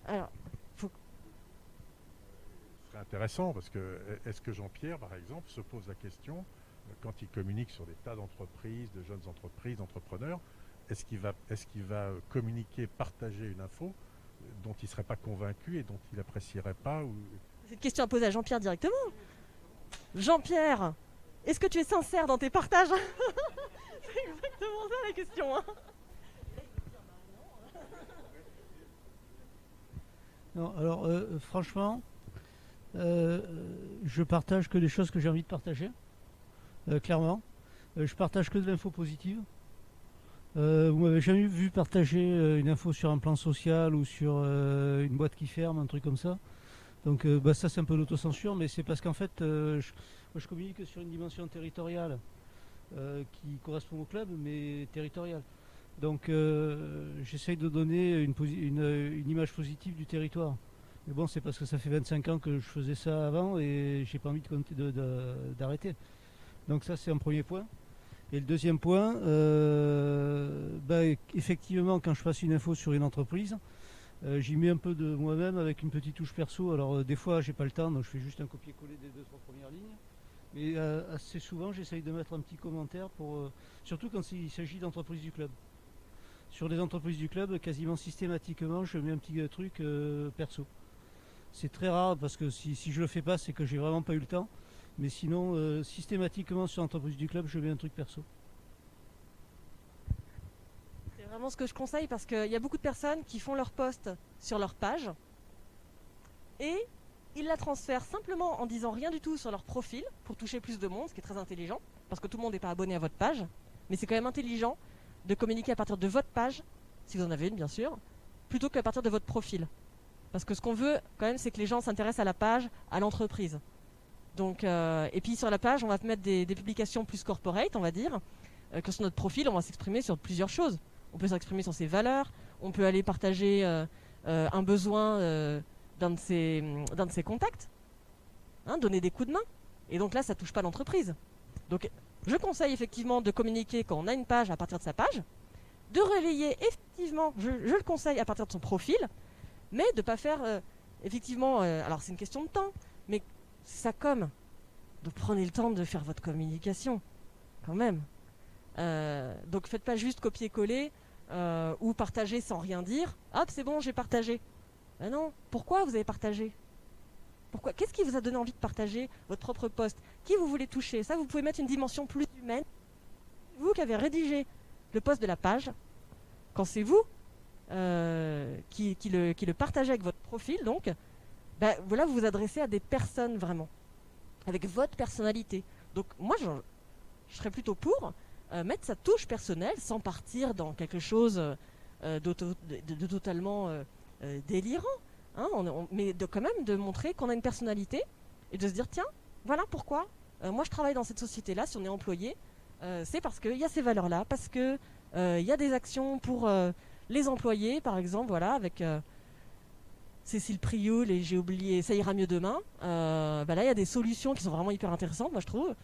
Alors, serait intéressant parce que est-ce que Jean-Pierre, par exemple, se pose la question quand il communique sur des tas d'entreprises, de jeunes entreprises, d'entrepreneurs, est-ce qu'il va communiquer, partager une info dont il ne serait pas convaincu et dont il n'apprécierait pas C'est une question à poser à Jean-Pierre directement. Jean-Pierre, est-ce que tu es sincère dans tes partages? C'est exactement ça la question. Hein. Non, alors franchement, je partage que des choses que j'ai envie de partager, clairement. Je partage que de l'info positive. Vous m'avez jamais vu partager une info sur un plan social ou sur une boîte qui ferme, un truc comme ça. Donc ça c'est un peu l'autocensure, mais c'est parce qu'en fait je communique sur une dimension territoriale qui correspond au club, mais territoriale. Donc j'essaye de donner une image positive du territoire. Mais bon, c'est parce que ça fait 25 ans que je faisais ça avant et j'ai pas envie d'arrêter. Donc ça c'est un premier point. Et le deuxième point, effectivement, quand je passe une info sur une entreprise, j'y mets un peu de moi-même avec une petite touche perso. Alors des fois, j'ai pas le temps, donc je fais juste un copier-coller des 2-3 premières lignes. Mais assez souvent, j'essaye de mettre un petit commentaire surtout quand il s'agit d'entreprises du club. Sur les entreprises du club, quasiment systématiquement, je mets un petit truc perso. C'est très rare parce que si je le fais pas, c'est que j'ai vraiment pas eu le temps. Mais sinon, systématiquement sur l'entreprise du club, je mets un truc perso. C'est vraiment ce que je conseille parce qu'il y a beaucoup de personnes qui font leur post sur leur page et ils la transfèrent simplement en disant rien du tout sur leur profil pour toucher plus de monde, ce qui est très intelligent parce que tout le monde n'est pas abonné à votre page. Mais c'est quand même intelligent de communiquer à partir de votre page, si vous en avez une bien sûr, plutôt qu'à partir de votre profil. Parce que ce qu'on veut quand même, c'est que les gens s'intéressent à la page, à l'entreprise. Donc, et puis sur la page, on va mettre des publications plus corporate, on va dire, que sur notre profil, on va s'exprimer sur plusieurs choses. On peut s'exprimer sur ses valeurs, on peut aller partager un besoin d'un de ses contacts, hein, donner des coups de main. Et donc là, ça ne touche pas l'entreprise. Donc je conseille effectivement de communiquer quand on a une page à partir de sa page, de relayer effectivement, je le conseille à partir de son profil, mais de ne pas faire effectivement, alors c'est une question de temps, mais c'est ça comme. Donc prenez le temps de faire votre communication, quand même. Donc faites pas juste copier-coller ou partager sans rien dire. Hop, c'est bon, j'ai partagé. Ben non, pourquoi vous avez partagé? Pourquoi? Qu'est-ce qui vous a donné envie de partager votre propre post? Qui vous voulez toucher? Ça, vous pouvez mettre une dimension plus humaine. Vous qui avez rédigé le post de la page, quand c'est vous qui le partagez avec votre profil, donc, ben, voilà, vous vous adressez à des personnes vraiment, avec votre personnalité. Donc moi, je serais plutôt pour mettre sa touche personnelle sans partir dans quelque chose de totalement délirant. Hein, mais quand même de montrer qu'on a une personnalité et de se dire, tiens, voilà pourquoi moi je travaille dans cette société-là, si on est employé, c'est parce qu'il y a ces valeurs-là, parce qu'il y a des actions pour les employés, par exemple, voilà, avec... Cécile Prioul et j'ai oublié Ça ira mieux demain. Là, il y a des solutions qui sont vraiment hyper intéressantes, moi je trouve.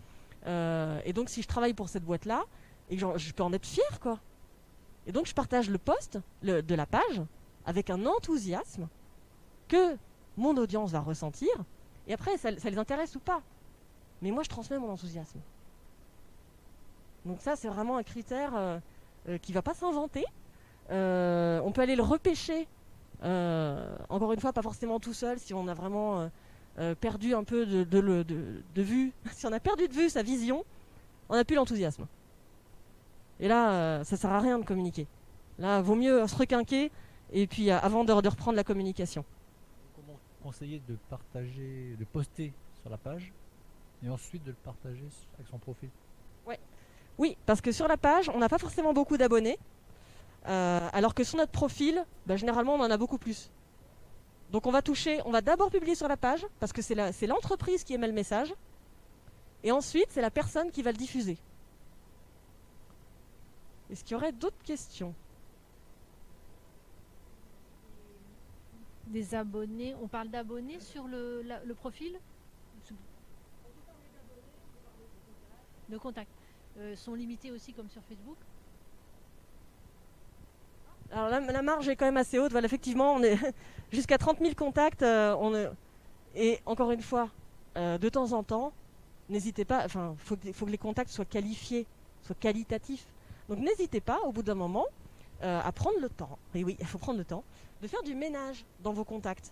Et donc, si je travaille pour cette boîte-là, et que je peux en être fière, quoi. Et donc, je partage le post de la page avec un enthousiasme que mon audience va ressentir. Et après, ça les intéresse ou pas. Mais moi, je transmets mon enthousiasme. Donc ça, c'est vraiment un critère qui ne va pas s'inventer. On peut aller le repêcher. Encore une fois, pas forcément tout seul, si on a vraiment perdu un peu de vue, si on a perdu de vue sa vision, on n'a plus l'enthousiasme. Et là, ça sert à rien de communiquer. Là, vaut mieux se requinquer et puis avant de reprendre la communication. Comment conseiller de partager, de poster sur la page et ensuite de le partager avec son profil? Oui, parce que sur la page, on n'a pas forcément beaucoup d'abonnés. Alors que sur notre profil, généralement on en a beaucoup plus. Donc on va d'abord publier sur la page, parce que c'est l'entreprise qui émet le message, et ensuite c'est la personne qui va le diffuser. Est-ce qu'il y aurait d'autres questions? Des abonnés, on parle d'abonnés sur le profil? De contacts. Sont limités aussi comme sur Facebook? Alors la marge est quand même assez haute. Voilà, effectivement, on est jusqu'à 30 000 contacts. Et encore une fois, de temps en temps, n'hésitez pas, enfin, faut que les contacts soient qualifiés, soient qualitatifs. Donc n'hésitez pas, au bout d'un moment, à prendre le temps, et oui, il faut prendre le temps, de faire du ménage dans vos contacts.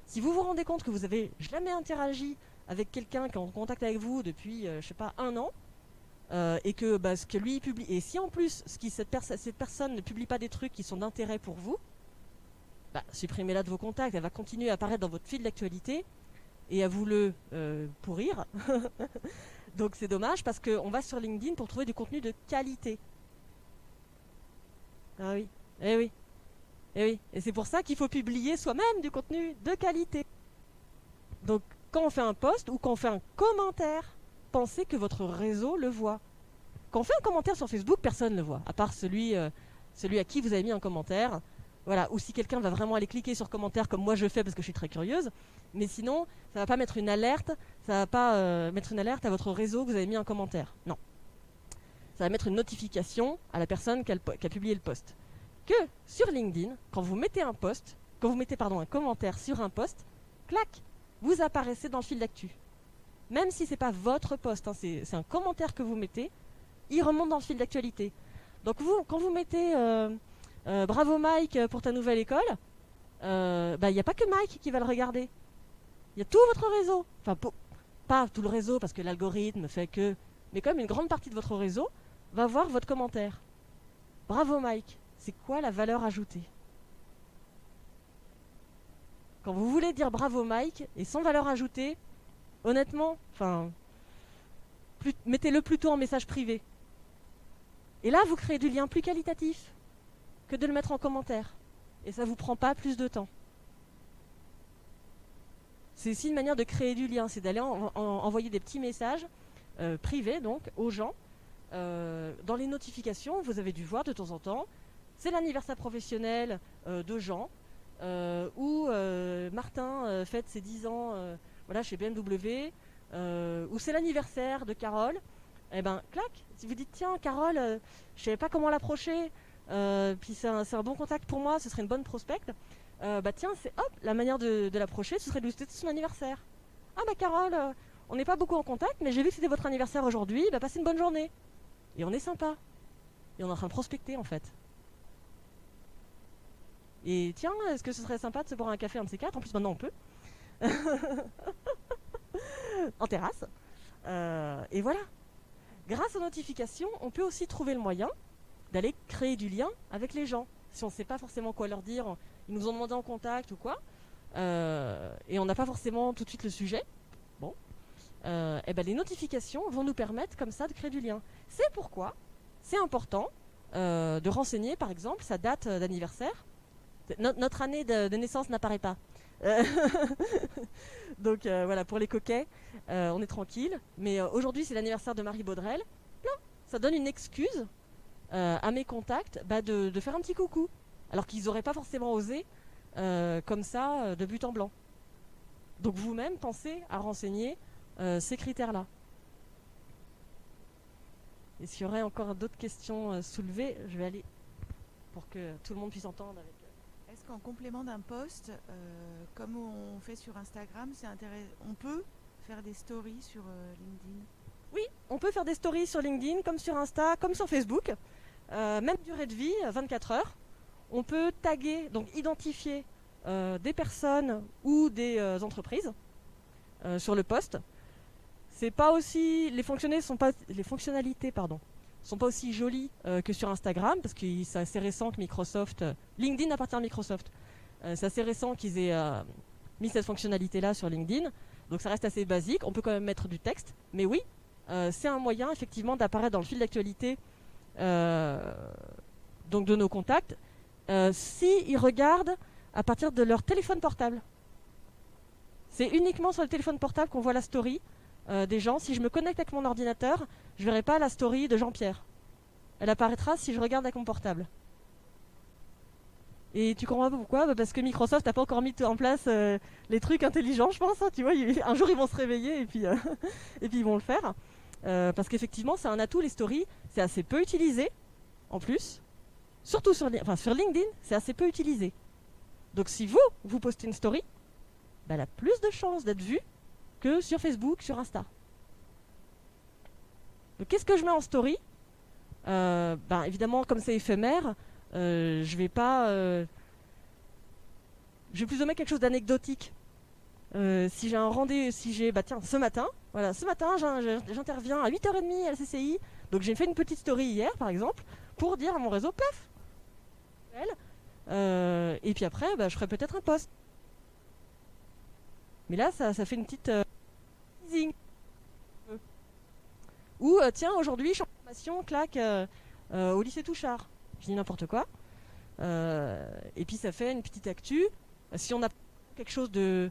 Si vous vous rendez compte que vous avez jamais interagi avec quelqu'un qui est en contact avec vous depuis, je sais pas, 1 an, et que ce que lui publie, et si en plus cette personne ne publie pas des trucs qui sont d'intérêt pour vous, supprimez-la de vos contacts, elle va continuer à apparaître dans votre fil d'actualité et à vous le pourrir. Donc c'est dommage parce qu'on va sur LinkedIn pour trouver du contenu de qualité. Ah oui, eh oui, eh oui. Et c'est pour ça qu'il faut publier soi-même du contenu de qualité. Donc quand on fait un post ou quand on fait un commentaire, pensez que votre réseau le voit. Quand on fait un commentaire sur Facebook, personne ne le voit, à part celui à qui vous avez mis un commentaire. Voilà. Ou si quelqu'un va vraiment aller cliquer sur commentaire comme moi je fais parce que je suis très curieuse. Mais sinon, ça ne va pas mettre une alerte, ça va pas mettre une alerte à votre réseau que vous avez mis un commentaire. Non. Ça va mettre une notification à la personne qui a publié le post. Que sur LinkedIn, quand vous mettez un commentaire sur un post, clac, vous apparaissez dans le fil d'actu. Même si c'est pas votre post, hein, c'est un commentaire que vous mettez, il remonte dans le fil d'actualité. Donc quand vous mettez bravo Mike pour ta nouvelle école, il n'y a pas que Mike qui va le regarder. Il y a tout votre réseau. Enfin, pas tout le réseau parce que l'algorithme fait que... Mais quand même une grande partie de votre réseau va voir votre commentaire. Bravo Mike, c'est quoi la valeur ajoutée? Quand vous voulez dire bravo Mike et sans valeur ajoutée, honnêtement, mettez-le plutôt en message privé. Et là, vous créez du lien plus qualitatif que de le mettre en commentaire. Et ça ne vous prend pas plus de temps. C'est aussi une manière de créer du lien, c'est d'aller envoyer des petits messages privés donc aux gens. Dans les notifications, vous avez dû voir de temps en temps, c'est l'anniversaire professionnel de Jean, ou Martin fête ses 10 ans chez BMW, ou c'est l'anniversaire de Carole. Et ben, clac, si vous dites tiens, Carole, je savais pas comment l'approcher, puis c'est un bon contact pour moi, ce serait une bonne prospecte. Tiens, c'est hop, la manière de l'approcher, ce serait de lui souhaiter son anniversaire. Ah Carole, on n'est pas beaucoup en contact, mais j'ai vu que c'était votre anniversaire aujourd'hui, passez une bonne journée. Et on est sympa. Et on est en train de prospecter en fait. Et tiens, est-ce que ce serait sympa de se boire un café, un de ces quatre? En plus maintenant on peut. En terrasse. Et voilà. Grâce aux notifications, on peut aussi trouver le moyen d'aller créer du lien avec les gens. Si on ne sait pas forcément quoi leur dire, ils nous ont demandé en contact ou quoi, et on n'a pas forcément tout de suite le sujet, les notifications vont nous permettre comme ça de créer du lien. C'est pourquoi c'est important de renseigner par exemple sa date d'anniversaire. Notre année de naissance n'apparaît pas. Donc voilà, pour les coquets, on est tranquille. Mais aujourd'hui, c'est l'anniversaire de Marie Baudrel. Là, ça donne une excuse à mes contacts de faire un petit coucou. Alors qu'ils n'auraient pas forcément osé comme ça, de but en blanc. Donc vous-même, pensez à renseigner ces critères-là. Est-ce qu'il y aurait encore d'autres questions soulevées? Je vais aller pour que tout le monde puisse entendre avec... Est-ce qu'en complément d'un post, comme on fait sur Instagram, on peut faire des stories sur LinkedIn? Oui, on peut faire des stories sur LinkedIn, comme sur Insta, comme sur Facebook. Même durée de vie, 24 heures. On peut taguer, donc identifier des personnes ou des entreprises sur le post. C'est pas aussi... Les fonctionnalités sont pas aussi jolies que sur Instagram, parce que c'est assez récent que Microsoft... LinkedIn appartient à Microsoft. C'est assez récent qu'ils aient mis cette fonctionnalité-là sur LinkedIn. Donc ça reste assez basique. On peut quand même mettre du texte. Mais oui, c'est un moyen, effectivement, d'apparaître dans le fil d'actualité donc de nos contacts s'ils regardent à partir de leur téléphone portable. C'est uniquement sur le téléphone portable qu'on voit la story des gens. Si je me connecte avec mon ordinateur, je ne verrai pas la story de Jean-Pierre. Elle apparaîtra si je regarde avec mon portable. Et tu comprends pas pourquoi? Parce que Microsoft n'a pas encore mis en place les trucs intelligents, je pense. Hein, tu vois, un jour ils vont se réveiller et puis ils vont le faire. Parce qu'effectivement, c'est un atout, les stories. C'est assez peu utilisé, en plus. Surtout sur LinkedIn, c'est assez peu utilisé. Donc si vous postez une story, bah, elle a plus de chances d'être vue que sur Facebook, sur Insta. Donc qu'est-ce que je mets en story? Évidemment, comme c'est éphémère, je vais plutôt mettre quelque chose d'anecdotique. Si j'ai un rendez-vous, ce matin, j'interviens à 8h30 à la CCI, donc j'ai fait une petite story hier, par exemple, pour dire à mon réseau, paf, et puis après, je ferai peut-être un post. Mais là, ça fait une petite teasing. Ou tiens, aujourd'hui, je suis en formation, claque, au lycée Touchard. Je dis n'importe quoi. Et puis ça fait une petite actu. Si on a quelque chose de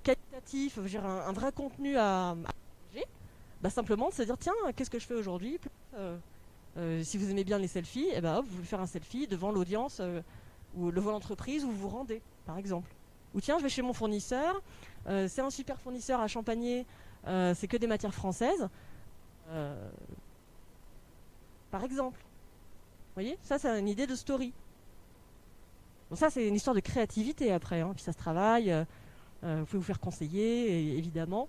qualitatif, je veux dire, un vrai contenu à partager, simplement de se dire tiens, qu'est-ce que je fais aujourd'hui? Si vous aimez bien les selfies, vous voulez faire un selfie devant l'audience ou devant l'entreprise où vous vous rendez, par exemple. Ou tiens, je vais chez mon fournisseur, c'est un super fournisseur à Champagné, c'est que des matières françaises. Par exemple. Vous voyez, ça c'est une idée de story. Donc ça c'est une histoire de créativité après, puis ça se travaille, vous pouvez vous faire conseiller, évidemment,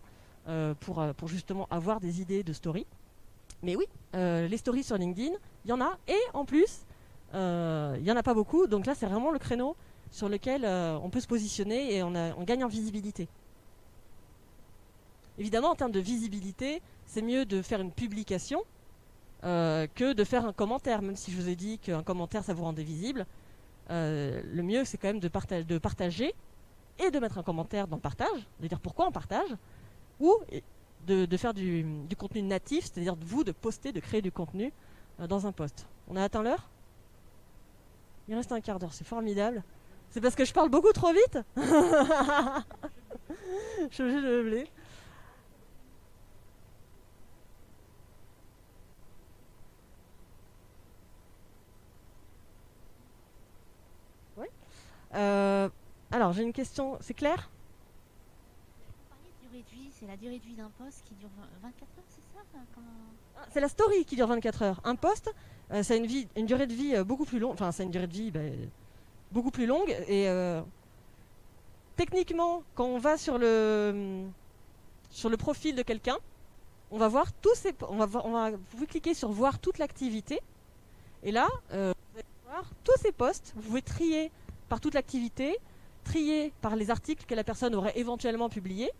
pour justement avoir des idées de story. Mais oui, les stories sur LinkedIn, il y en a, et en plus, il n'y en a pas beaucoup, donc là c'est vraiment le créneau sur lequel on peut se positionner et on gagne en visibilité. Évidemment, en termes de visibilité, c'est mieux de faire une publication que de faire un commentaire, même si je vous ai dit qu'un commentaire, ça vous rendait visible. Le mieux, c'est quand même de partager et de mettre un commentaire dans le partage, de dire pourquoi on partage, ou de faire du contenu natif, c'est-à-dire de poster, de créer du contenu dans un post. On a atteint l'heure? Il reste un quart d'heure, c'est formidable. C'est parce que je parle beaucoup trop vite. Je suis obligée de meubler. Oui. Alors, j'ai une question. C'est clair? Vous parliez de durée de vie, c'est la durée de vie d'un post qui dure 24 heures, c'est ça? C'est la story qui dure 24 heures. Un post, ça a une durée de vie beaucoup plus longue. Enfin, ça a une durée de vie beaucoup plus longue. Et techniquement, quand on va sur le profil de quelqu'un, on va voir vous pouvez cliquer sur voir toute l'activité. Et là, vous allez voir tous ces posts. Vous pouvez trier par toute l'activité, trier par les articles que la personne aurait éventuellement publiés,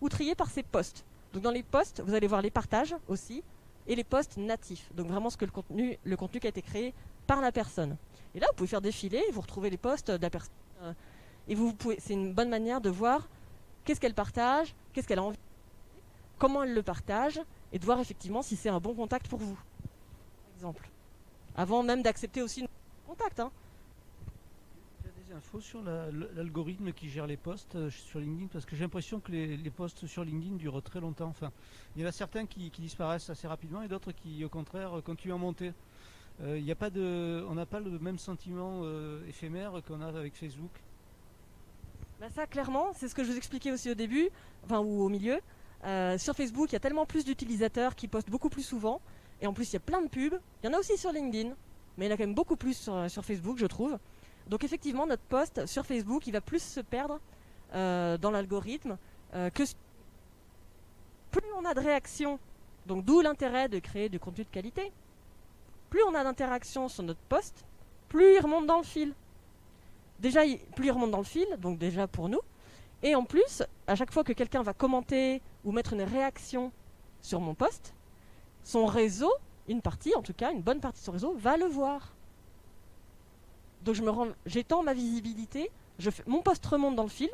ou trier par ses posts. Donc dans les posts, vous allez voir les partages aussi, et les posts natifs. Donc vraiment le contenu qui a été créé par la personne. Et là, vous pouvez faire défiler, vous retrouvez les posts de la personne. Et c'est une bonne manière de voir qu'est-ce qu'elle partage, qu'est-ce qu'elle a envie, comment elle le partage, et de voir effectivement si c'est un bon contact pour vous. Par exemple. Avant même d'accepter aussi un contact. Il y a des infos sur l'algorithme qui gère les posts sur LinkedIn, parce que j'ai l'impression que les posts sur LinkedIn durent très longtemps. Enfin, il y en a certains qui disparaissent assez rapidement et d'autres qui, au contraire, continuent à monter. On n'a pas le même sentiment éphémère qu'on a avec Facebook. Ça, clairement, c'est ce que je vous expliquais aussi au début, ou au milieu. Sur Facebook, il y a tellement plus d'utilisateurs qui postent beaucoup plus souvent. Et en plus, il y a plein de pubs. Il y en a aussi sur LinkedIn, mais il y en a quand même beaucoup plus sur Facebook, je trouve. Donc effectivement, notre post sur Facebook, il va plus se perdre dans l'algorithme que plus on a de réactions, donc d'où l'intérêt de créer du contenu de qualité. Plus on a d'interactions sur notre post, plus il remonte dans le fil. Déjà, plus il remonte dans le fil, donc déjà pour nous. Et en plus, à chaque fois que quelqu'un va commenter ou mettre une réaction sur mon post, son réseau, une bonne partie de son réseau, va le voir. Donc j'étends ma visibilité, mon post remonte dans le fil,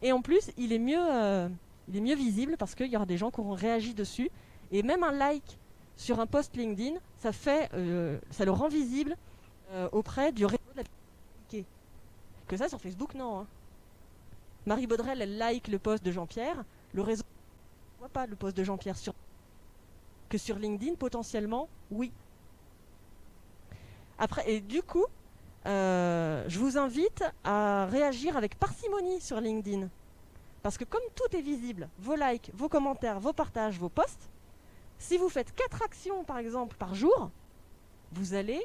et en plus, il est mieux visible parce qu'il y aura des gens qui auront réagi dessus. Et même un like sur un post LinkedIn, ça le rend visible auprès du réseau de la personne. Que ça, sur Facebook, non. Marie Baudrel, elle like le post de Jean-Pierre, le réseau ne voit pas le post de Jean-Pierre que sur LinkedIn, potentiellement, oui. Après, et du coup, je vous invite à réagir avec parcimonie sur LinkedIn. Parce que comme tout est visible, vos likes, vos commentaires, vos partages, vos posts, si vous faites 4 actions, par exemple, par jour, vous allez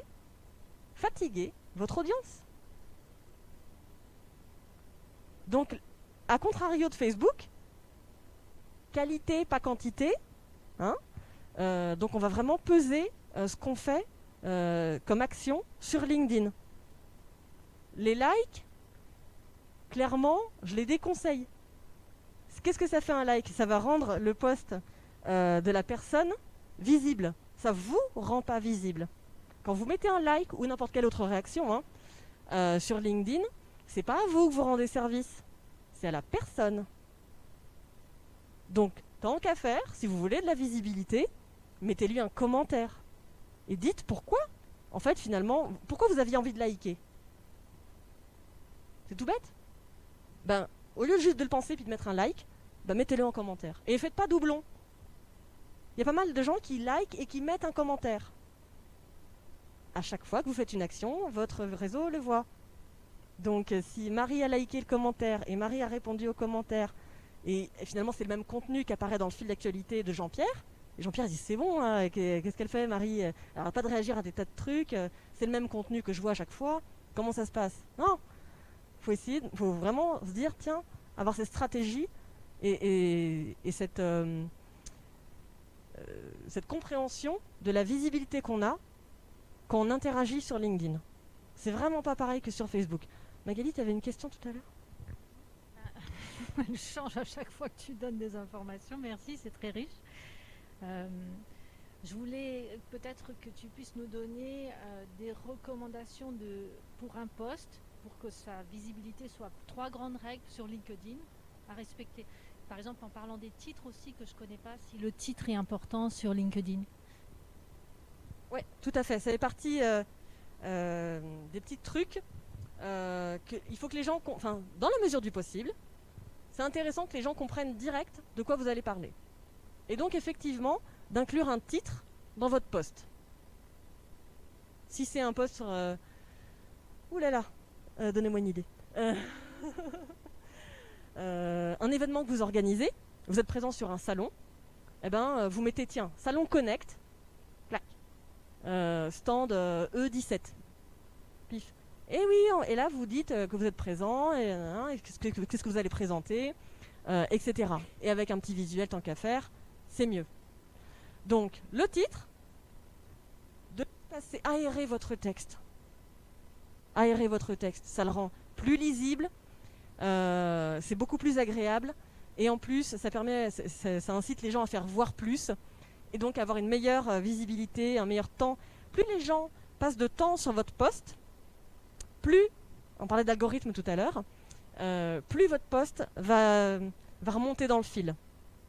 fatiguer votre audience. Donc, à contrario de Facebook, qualité, pas quantité, hein, donc on va vraiment peser ce qu'on fait comme action sur LinkedIn. Les likes, clairement, je les déconseille. Qu'est-ce que ça fait un like? Ça va rendre le post de la personne visible. Ça vous rend pas visible. Quand vous mettez un like ou n'importe quelle autre réaction sur LinkedIn, c'est pas à vous que vous rendez service, c'est à la personne. Donc, tant qu'à faire, si vous voulez de la visibilité, mettez-lui un commentaire. Et dites pourquoi, en fait, finalement, pourquoi vous aviez envie de liker. C'est tout bête. Ben, au lieu juste de le penser puis de mettre un like, ben mettez-le en commentaire. Et faites pas doublon. Il y a pas mal de gens qui likent et qui mettent un commentaire. À chaque fois que vous faites une action, votre réseau le voit. Donc si Marie a liké le commentaire et Marie a répondu au commentaire, et finalement c'est le même contenu qui apparaît dans le fil d'actualité de Jean-Pierre, et Jean-Pierre dit c'est bon, hein, qu'est-ce qu'elle fait Marie? Elle n'arrête pas de réagir à des tas de trucs, c'est le même contenu que je vois à chaque fois, comment ça se passe? Non, faut vraiment se dire, tiens, avoir cette stratégie et cette compréhension de la visibilité qu'on a quand on interagit sur LinkedIn. C'est vraiment pas pareil que sur Facebook. Magali, tu avais une question tout à l'heure? Elle change à chaque fois que tu donnes des informations. Merci, c'est très riche. Je voulais peut-être que tu puisses nous donner des recommandations pour un post, pour que sa visibilité soit 3 grandes règles sur LinkedIn à respecter. Par exemple, en parlant des titres aussi, que je ne connais pas, si le titre est important sur LinkedIn. Oui, tout à fait. Ça fait partie des petits trucs qu'il faut que les gens, dans la mesure du possible, c'est intéressant que les gens comprennent direct de quoi vous allez parler. Et donc, effectivement, d'inclure un titre dans votre post. Si c'est un post sur... Ouh là là, donnez-moi une idée. Un événement que vous organisez, vous êtes présent sur un salon, eh ben, vous mettez, tiens, Salon Connect, clac, stand E17, pif. Et oui, et là vous dites que vous êtes présent, et qu'est-ce que vous allez présenter, etc. Et avec un petit visuel tant qu'à faire, c'est mieux. Donc, le titre, de passer, aérer votre texte. Aérer votre texte, ça le rend plus lisible, c'est beaucoup plus agréable, et en plus, ça incite les gens à faire voir plus, et donc avoir une meilleure visibilité, un meilleur temps. Plus les gens passent de temps sur votre post, plus, on parlait d'algorithme tout à l'heure, plus votre post va remonter dans le fil.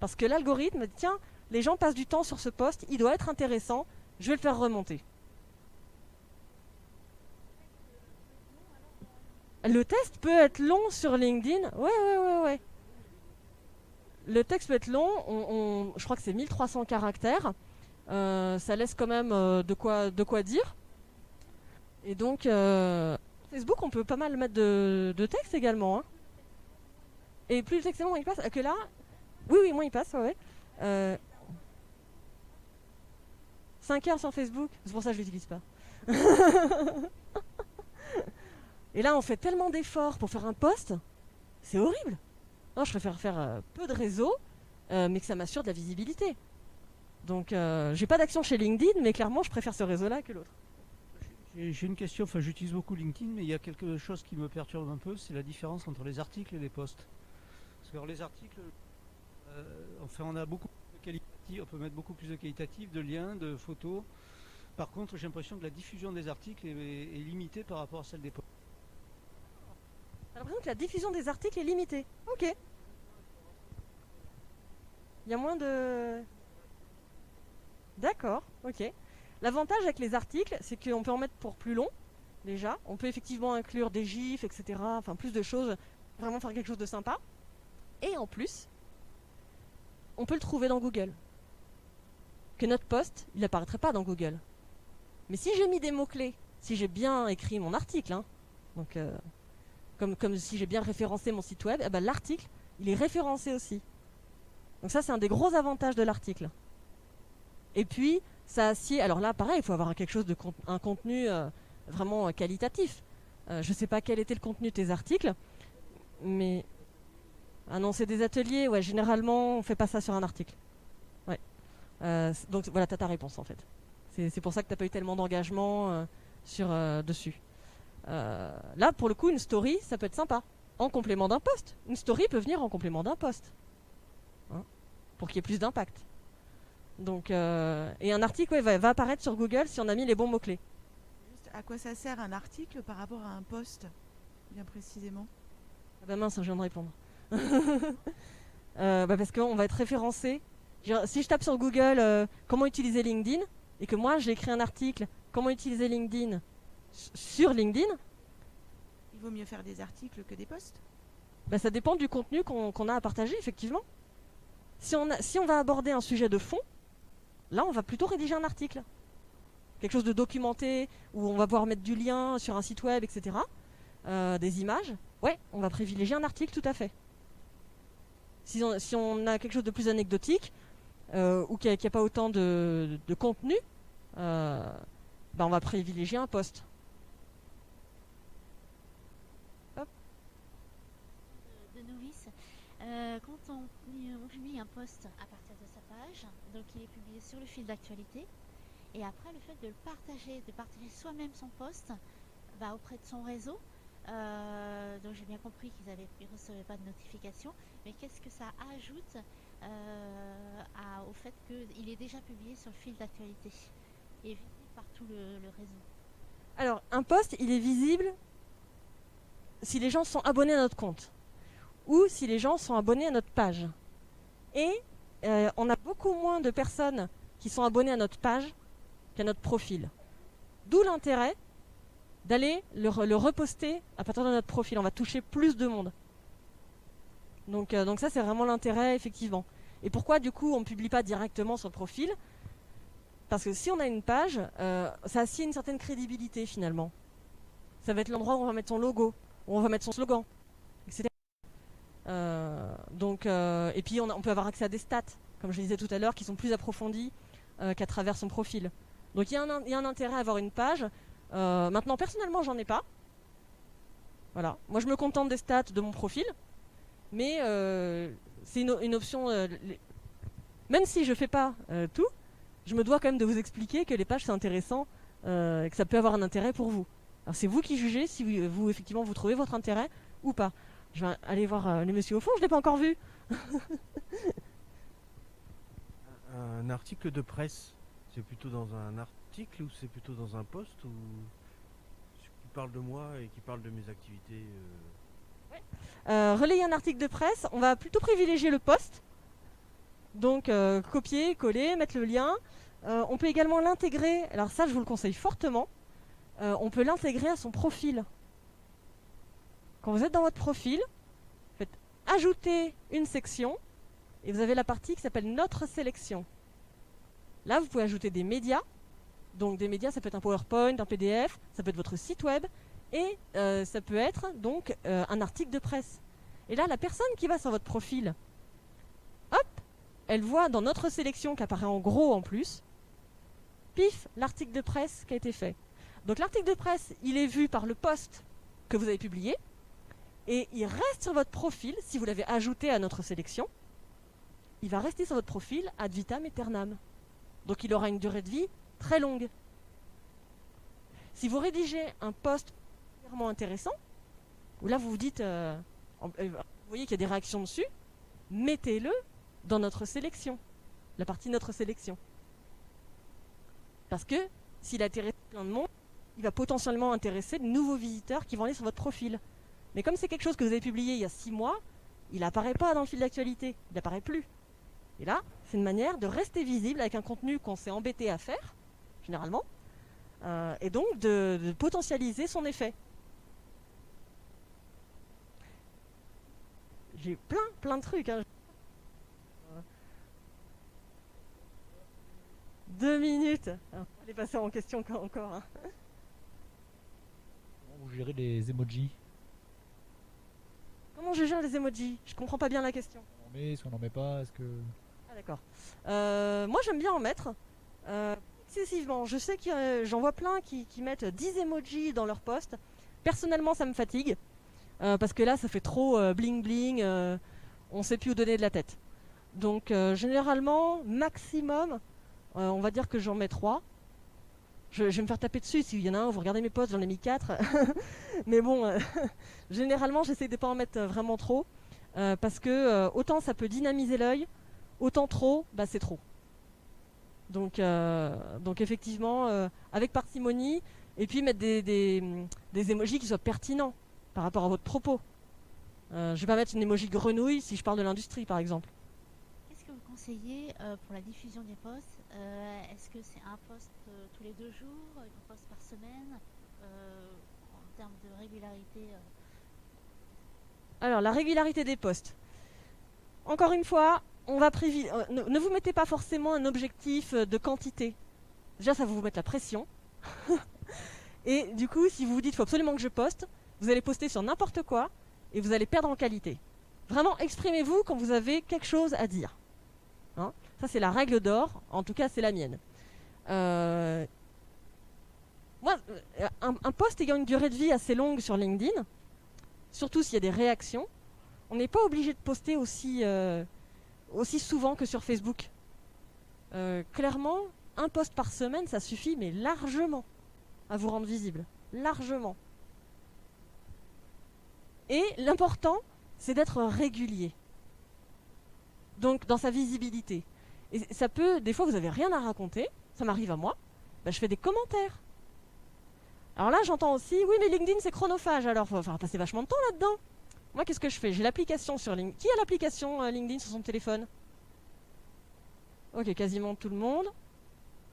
Parce que l'algorithme, tiens, les gens passent du temps sur ce post, il doit être intéressant, je vais le faire remonter. Le test peut être long sur LinkedIn. Ouais. Le texte peut être long, je crois que c'est 1300 caractères. Ça laisse quand même de quoi dire. Et donc, Facebook, on peut pas mal mettre de texte également. Hein. Et plus le texte est long, moins il passe. Que là, oui, moins il passe, ouais. 5 heures sur Facebook, c'est pour ça que je l'utilise pas. Et là, on fait tellement d'efforts pour faire un post, c'est horrible. Non, je préfère faire peu de réseaux, mais que ça m'assure de la visibilité. Donc, j'ai pas d'action chez LinkedIn, mais clairement, je préfère ce réseau-là que l'autre. J'ai une question, j'utilise beaucoup LinkedIn, mais il y a quelque chose qui me perturbe un peu, c'est la différence entre les articles et les posts. Parce que alors, les articles, on a beaucoup de qualitatif, on peut mettre beaucoup plus de qualitatif, de liens, de photos. Par contre, j'ai l'impression que la diffusion des articles est limitée par rapport à celle des posts. J'ai l'impression que la diffusion des articles est limitée. Ok. Il y a moins de... D'accord, ok. L'avantage avec les articles, c'est qu'on peut en mettre pour plus long, déjà. On peut effectivement inclure des gifs, etc. Enfin, plus de choses. Vraiment faire quelque chose de sympa. Et en plus, on peut le trouver dans Google. Que notre post, il n'apparaîtrait pas dans Google. Mais si j'ai mis des mots-clés, si j'ai bien écrit mon article, hein, donc comme si j'ai bien référencé mon site web, eh ben, l'article, il est référencé aussi. Donc ça, c'est un des gros avantages de l'article. Et puis, ça assied... Alors là, pareil, il faut avoir quelque chose un contenu vraiment qualitatif. Je ne sais pas quel était le contenu de tes articles, Mais annoncer des ateliers, ouais, généralement on fait pas ça sur un article. Ouais. Donc voilà, t'as ta réponse en fait. C'est pour ça que t'as pas eu tellement d'engagement dessus. Là, pour le coup, une story, ça peut être sympa. En complément d'un post. Une story peut venir en complément d'un post. Hein, pour qu'il y ait plus d'impact. Donc, et un article va apparaître sur Google si on a mis les bons mots-clés. Juste, à quoi ça sert un article par rapport à un post, bien précisément? Ah bah mince, je viens de répondre. Parce qu'on va être référencé. Si je tape sur Google comment utiliser LinkedIn, et que moi j'ai écrit un article comment utiliser LinkedIn sur LinkedIn, Il vaut mieux faire des articles que des posts. ça dépend du contenu qu'on a à partager, effectivement. Si on va aborder un sujet de fond, là on va plutôt rédiger un article. Quelque chose de documenté, où on va pouvoir mettre du lien sur un site web, etc. Des images, ouais, on va privilégier un article, tout à fait. Si on a quelque chose de plus anecdotique, ou qui n'a pas autant de contenu, on va privilégier un post. De novice, quand on publie un post à partir de sa page, donc il est publié sur le fil d'actualité, et après le fait de le partager, de partager soi-même son post auprès de son réseau, donc j'ai bien compris qu'ils ne recevaient pas de notification, mais qu'est-ce que ça ajoute au fait qu'il est déjà publié sur le fil d'actualité et visible par tout le réseau? Alors, un post, il est visible si les gens sont abonnés à notre compte ou si les gens sont abonnés à notre page. Et on a beaucoup moins de personnes qui sont abonnées à notre page qu'à notre profil. D'où l'intérêt d'aller le reposter à partir de notre profil. On va toucher plus de monde. Donc ça, c'est vraiment l'intérêt, effectivement. Et pourquoi, du coup, on ne publie pas directement sur le profil? Parce que si on a une page, ça assied une certaine crédibilité, finalement. Ça va être l'endroit où on va mettre son logo, où on va mettre son slogan, etc. Et puis, on peut avoir accès à des stats, comme je le disais tout à l'heure, qui sont plus approfondies qu'à travers son profil. Donc, il y a un intérêt à avoir une page. Maintenant, personnellement, j'en ai pas. Voilà. Moi, je me contente des stats de mon profil. Mais c'est une option. Même si je fais pas tout, je me dois quand même de vous expliquer que les pages c'est intéressant, que ça peut avoir un intérêt pour vous. Alors c'est vous qui jugez si vous effectivement vous trouvez votre intérêt ou pas. Je vais aller voir le monsieur au fond, je l'ai pas encore vu. Un article de presse, c'est plutôt dans un article ou c'est plutôt dans un post ou qui parle de moi et qui parle de mes activités Relayer un article de presse, on va plutôt privilégier le post. Donc copier, coller, mettre le lien. On peut également l'intégrer, alors ça je vous le conseille fortement, on peut l'intégrer à son profil. Quand vous êtes dans votre profil, vous faites ajouter une section et vous avez la partie qui s'appelle notre sélection. Là vous pouvez ajouter des médias. Donc des médias, ça peut être un PowerPoint, un PDF, ça peut être votre site web. Et ça peut être donc un article de presse. Et là, la personne qui va sur votre profil, hop, elle voit dans notre sélection qui apparaît en gros en plus, pif, l'article de presse qui a été fait. Donc l'article de presse, il est vu par le post que vous avez publié, et il reste sur votre profil, si vous l'avez ajouté à notre sélection, il va rester sur votre profil ad vitam aeternam. Donc il aura une durée de vie très longue. Si vous rédigez un post particulièrement intéressant, où là vous vous dites, vous voyez qu'il y a des réactions dessus, mettez-le dans notre sélection, la partie notre sélection. Parce que s'il intéresse plein de monde, il va potentiellement intéresser de nouveaux visiteurs qui vont aller sur votre profil. Mais comme c'est quelque chose que vous avez publié il y a 6 mois, il n'apparaît pas dans le fil d'actualité, il n'apparaît plus. Et là, c'est une manière de rester visible avec un contenu qu'on s'est embêté à faire, généralement, et donc de potentialiser son effet. J'ai plein de trucs. 2 minutes. Alors, on va passer en question encore. Hein. Comment vous gérez les emojis? Comment je gère les emojis? Je comprends pas bien la question. On en met, est-ce qu'on en met pas? Est-ce que... Ah d'accord. Moi j'aime bien en mettre. Excessivement. Je sais que j'en vois plein qui mettent 10 emojis dans leur post. Personnellement ça me fatigue. parce que là, ça fait trop bling bling, on ne sait plus où donner de la tête. Donc généralement, maximum, on va dire que j'en mets 3. Je vais me faire taper dessus s'il y en a un, vous regardez mes posts, j'en ai mis 4. Mais bon, généralement, j'essaie de ne pas en mettre vraiment trop, parce que autant ça peut dynamiser l'œil, autant trop, bah, c'est trop. Donc effectivement, avec parcimonie, et puis mettre des émojis qui soient pertinents par rapport à votre propos. Je ne vais pas mettre une émoji grenouille si je parle de l'industrie, par exemple. Qu'est-ce que vous conseillez pour la diffusion des posts? Est-ce que c'est un post tous les 2 jours, un post par semaine, en termes de régularité Alors, la régularité des posts. Encore une fois, on va ne vous mettez pas forcément un objectif de quantité. Déjà, ça va vous mettre la pression. Et du coup, si vous vous dites qu'il faut absolument que je poste, vous allez poster sur n'importe quoi et vous allez perdre en qualité. Vraiment, exprimez-vous quand vous avez quelque chose à dire. Hein, ça, c'est la règle d'or. En tout cas, c'est la mienne. Moi, un post ayant une durée de vie assez longue sur LinkedIn, surtout s'il y a des réactions, on n'est pas obligé de poster aussi souvent que sur Facebook. Clairement, un post par semaine, ça suffit, mais largement, à vous rendre visible. Largement. Et l'important, c'est d'être régulier. Donc, dans sa visibilité. Et ça peut, des fois, vous n'avez rien à raconter, ça m'arrive à moi, bah, je fais des commentaires. Alors là, j'entends aussi, oui, mais LinkedIn, c'est chronophage, alors il va falloir passer vachement de temps là-dedans. Moi, qu'est-ce que je fais? J'ai l'application sur LinkedIn. Qui a l'application LinkedIn sur son téléphone? Ok, quasiment tout le monde.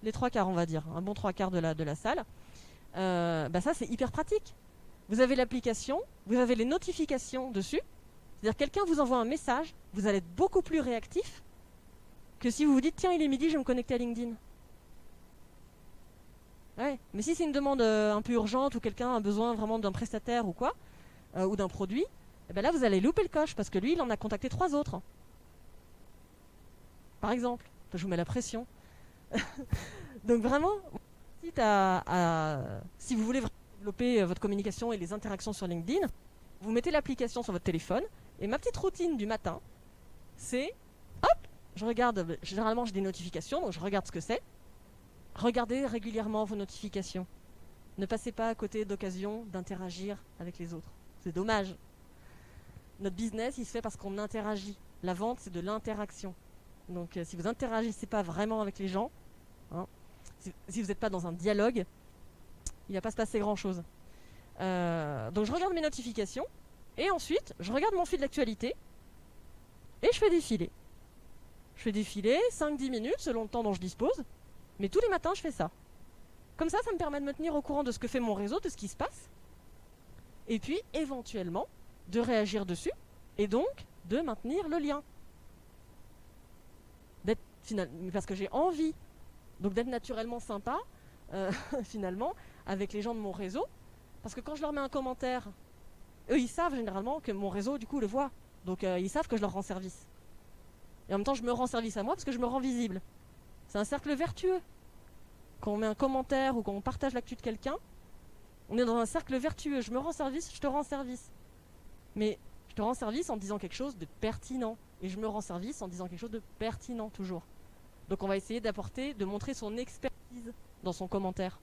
Les 3/4, on va dire. Un bon 3/4 de la salle. Bah ça, c'est hyper pratique. Vous avez l'application, vous avez les notifications dessus. C'est-à-dire quelqu'un vous envoie un message, vous allez être beaucoup plus réactif que si vous vous dites, tiens, il est midi, je vais me connecter à LinkedIn. Ouais. Mais si c'est une demande un peu urgente ou quelqu'un a besoin vraiment d'un prestataire ou quoi, ou d'un produit, et ben là, vous allez louper le coche parce que lui, il en a contacté 3 autres. Par exemple. Je vous mets la pression. Donc vraiment, si vous voulez vraiment développer votre communication et les interactions sur LinkedIn, vous mettez l'application sur votre téléphone et ma petite routine du matin, c'est, hop, je regarde, généralement j'ai des notifications, donc je regarde ce que c'est. Regardez régulièrement vos notifications. Ne passez pas à côté d'occasion d'interagir avec les autres. C'est dommage. Notre business, il se fait parce qu'on interagit. La vente, c'est de l'interaction. Donc si vous n'interagissez pas vraiment avec les gens, hein, si vous n'êtes pas dans un dialogue, il ne va pas se passer grand-chose. Donc je regarde mes notifications, et ensuite, je regarde mon fil d'actualité, et je fais défiler. Je fais défiler 5-10 minutes, selon le temps dont je dispose, mais tous les matins, je fais ça. Comme ça, ça me permet de me tenir au courant de ce que fait mon réseau, de ce qui se passe, et puis, éventuellement, de réagir dessus, et donc, de maintenir le lien. Parce que j'ai envie, donc d'être naturellement sympa, finalement, avec les gens de mon réseau, parce que quand je leur mets un commentaire, eux, ils savent généralement que mon réseau, du coup, le voit. Donc, ils savent que je leur rends service. Et en même temps, je me rends service à moi parce que je me rends visible. C'est un cercle vertueux. Quand on met un commentaire ou quand on partage l'actu de quelqu'un, on est dans un cercle vertueux. Je me rends service, je te rends service. Mais je te rends service en disant quelque chose de pertinent. Et je me rends service en disant quelque chose de pertinent, toujours. Donc on va essayer de montrer son expertise dans son commentaire.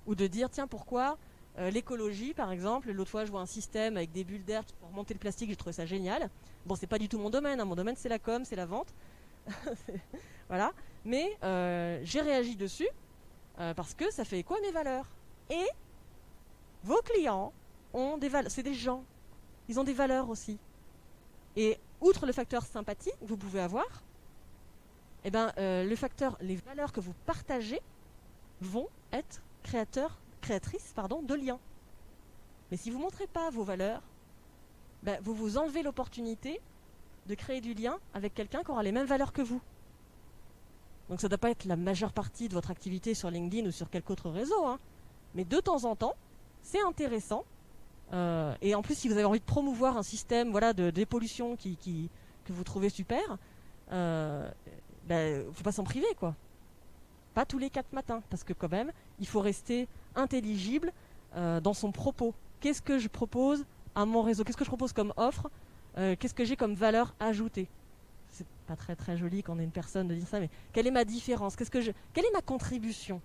Ou de dire, tiens, pourquoi l'écologie, par exemple, l'autre fois je vois un système avec des bulles d'air pour remonter le plastique, j'ai trouvé ça génial. Bon, c'est pas du tout mon domaine, hein. Mon domaine c'est la com, c'est la vente. Voilà. Mais j'ai réagi dessus parce que ça fait écho à mes valeurs. Et vos clients ont des valeurs, c'est des gens. Ils ont des valeurs aussi. Et outre le facteur sympathie que vous pouvez avoir, eh ben, les valeurs que vous partagez vont être créatrices de liens. Mais si vous ne montrez pas vos valeurs, ben, vous vous enlevez l'opportunité de créer du lien avec quelqu'un qui aura les mêmes valeurs que vous. Donc ça ne doit pas être la majeure partie de votre activité sur LinkedIn ou sur quelque autre réseau, hein. Mais de temps en temps, c'est intéressant. Et en plus, si vous avez envie de promouvoir un système, voilà, de dépollution que vous trouvez super, faut pas s'en priver, quoi. Pas tous les 4 matins, parce que quand même, il faut rester intelligible dans son propos. qu'est-ce que je propose à mon réseau, qu'est-ce que je propose comme offre, qu'est-ce que j'ai comme valeur ajoutée. C'est pas très très joli quand on est une personne de dire ça, mais quelle est ma différence, quelle est ma contribution.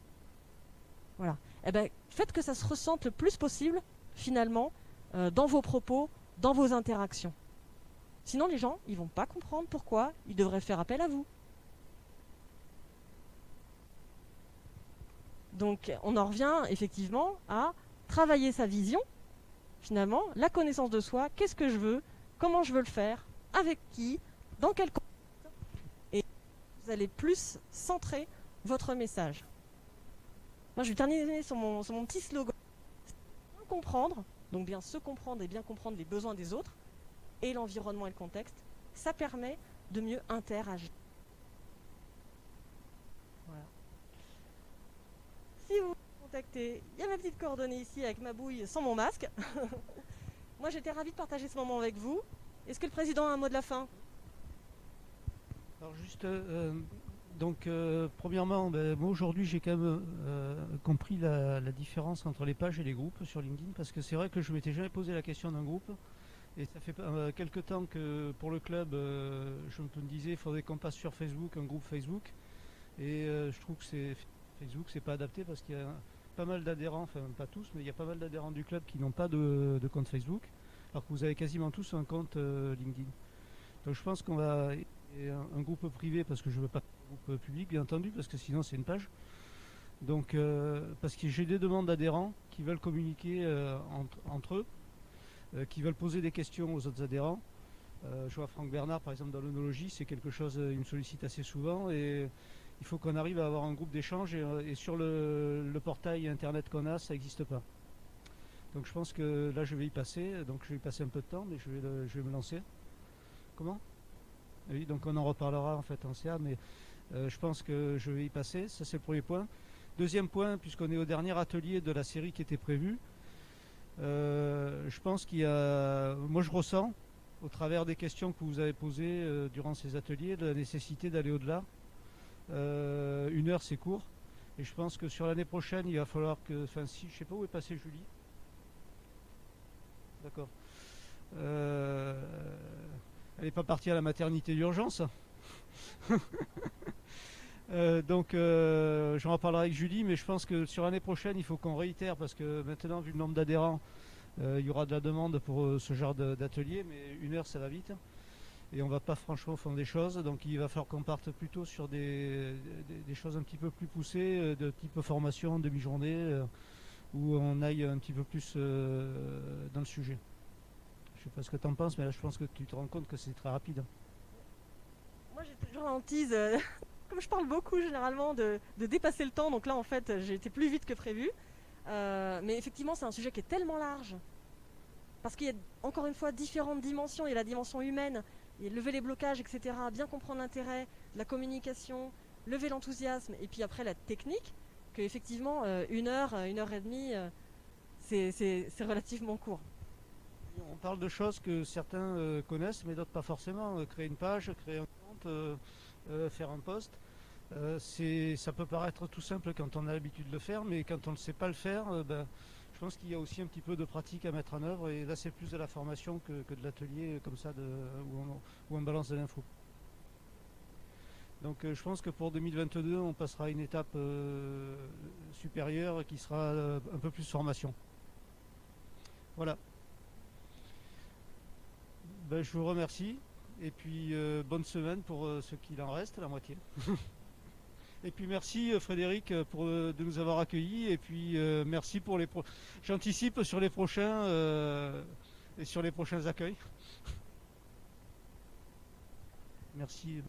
Voilà. Eh ben, faites que ça se ressente le plus possible, finalement, dans vos propos, dans vos interactions. Sinon, les gens, ils vont pas comprendre pourquoi ils devraient faire appel à vous. Donc, on en revient effectivement à travailler sa vision, finalement, la connaissance de soi, qu'est-ce que je veux, comment je veux le faire, avec qui, dans quel contexte, et vous allez plus centrer votre message. Moi, je vais terminer sur mon petit slogan. Bien comprendre, donc bien se comprendre et bien comprendre les besoins des autres, et l'environnement et le contexte, ça permet de mieux interagir. Voilà. Si vous me contactez, il y a ma petite coordonnée ici avec ma bouille sans mon masque. Moi, j'étais ravie de partager ce moment avec vous. Est-ce que le président a un mot de la fin? Alors juste, premièrement, moi aujourd'hui j'ai quand même compris la différence entre les pages et les groupes sur LinkedIn, parce que c'est vrai que je m'étais jamais posé la question d'un groupe, et ça fait quelque temps que pour le club, je me disais il faudrait qu'on passe sur Facebook, un groupe Facebook, et je trouve que Facebook c'est pas adapté, parce qu'il y a pas mal d'adhérents, enfin pas tous, mais il y a pas mal d'adhérents du club qui n'ont pas de compte Facebook, alors que vous avez quasiment tous un compte LinkedIn. Donc je pense qu'on va un groupe privé, parce que je veux pas un groupe public bien entendu, parce que sinon c'est une page. Donc parce que j'ai des demandes d'adhérents qui veulent communiquer entre eux, qui veulent poser des questions aux autres adhérents. Je vois Franck Bernard par exemple dans l'œnologie, c'est quelque chose, il me sollicite assez souvent, et il faut qu'on arrive à avoir un groupe d'échange, et sur le portail internet qu'on a, ça n'existe pas. Donc je pense que là je vais y passer, donc je vais y passer un peu de temps, mais je vais me lancer. Comment? Oui, donc on en reparlera en fait en CA, mais je pense que je vais y passer, ça c'est le premier point. Deuxième point, puisqu'on est au dernier atelier de la série qui était prévue, je pense qu'il y a, moi je ressens, au travers des questions que vous avez posées durant ces ateliers, la nécessité d'aller au-delà. 1 heure c'est court, et je pense que sur l'année prochaine il va falloir que, enfin si, je sais pas où est passée Julie. D'accord. Elle n'est pas partie à la maternité d'urgence. Donc j'en reparlerai avec Julie, mais je pense que sur l'année prochaine il faut qu'on réitère, parce que maintenant vu le nombre d'adhérents, il y aura de la demande pour ce genre d'atelier, mais 1 heure ça va vite et on va pas franchement au fond des choses, donc il va falloir qu'on parte plutôt sur des choses un petit peu plus poussées, de type formation, demi-journée, où on aille un petit peu plus dans le sujet. Je sais pas ce que tu en penses, mais là je pense que tu te rends compte que c'est très rapide. Moi j'ai toujours l'hantise, comme je parle beaucoup généralement, de dépasser le temps, donc là en fait j'ai été plus vite que prévu. Mais effectivement c'est un sujet qui est tellement large, parce qu'il y a encore une fois différentes dimensions. Il y a la dimension humaine, et lever les blocages, etc., bien comprendre l'intérêt, la communication, lever l'enthousiasme, et puis après la technique, que effectivement 1 heure, 1 heure et demie, c'est relativement court. On parle de choses que certains connaissent, mais d'autres pas forcément. Créer une page, créer un compte, faire un post, ça peut paraître tout simple quand on a l'habitude de le faire, mais quand on ne sait pas le faire, je pense qu'il y a aussi un petit peu de pratique à mettre en œuvre, et là c'est plus de la formation que de l'atelier comme ça où on balance de l'info. Donc je pense que pour 2022 on passera à une étape supérieure qui sera un peu plus formation. Voilà. Je vous remercie, et puis bonne semaine pour ce qu'il en reste, la moitié. Et puis merci Frédéric de nous avoir accueillis, et puis merci pour j'anticipe sur les prochains et sur les prochains accueils. Merci.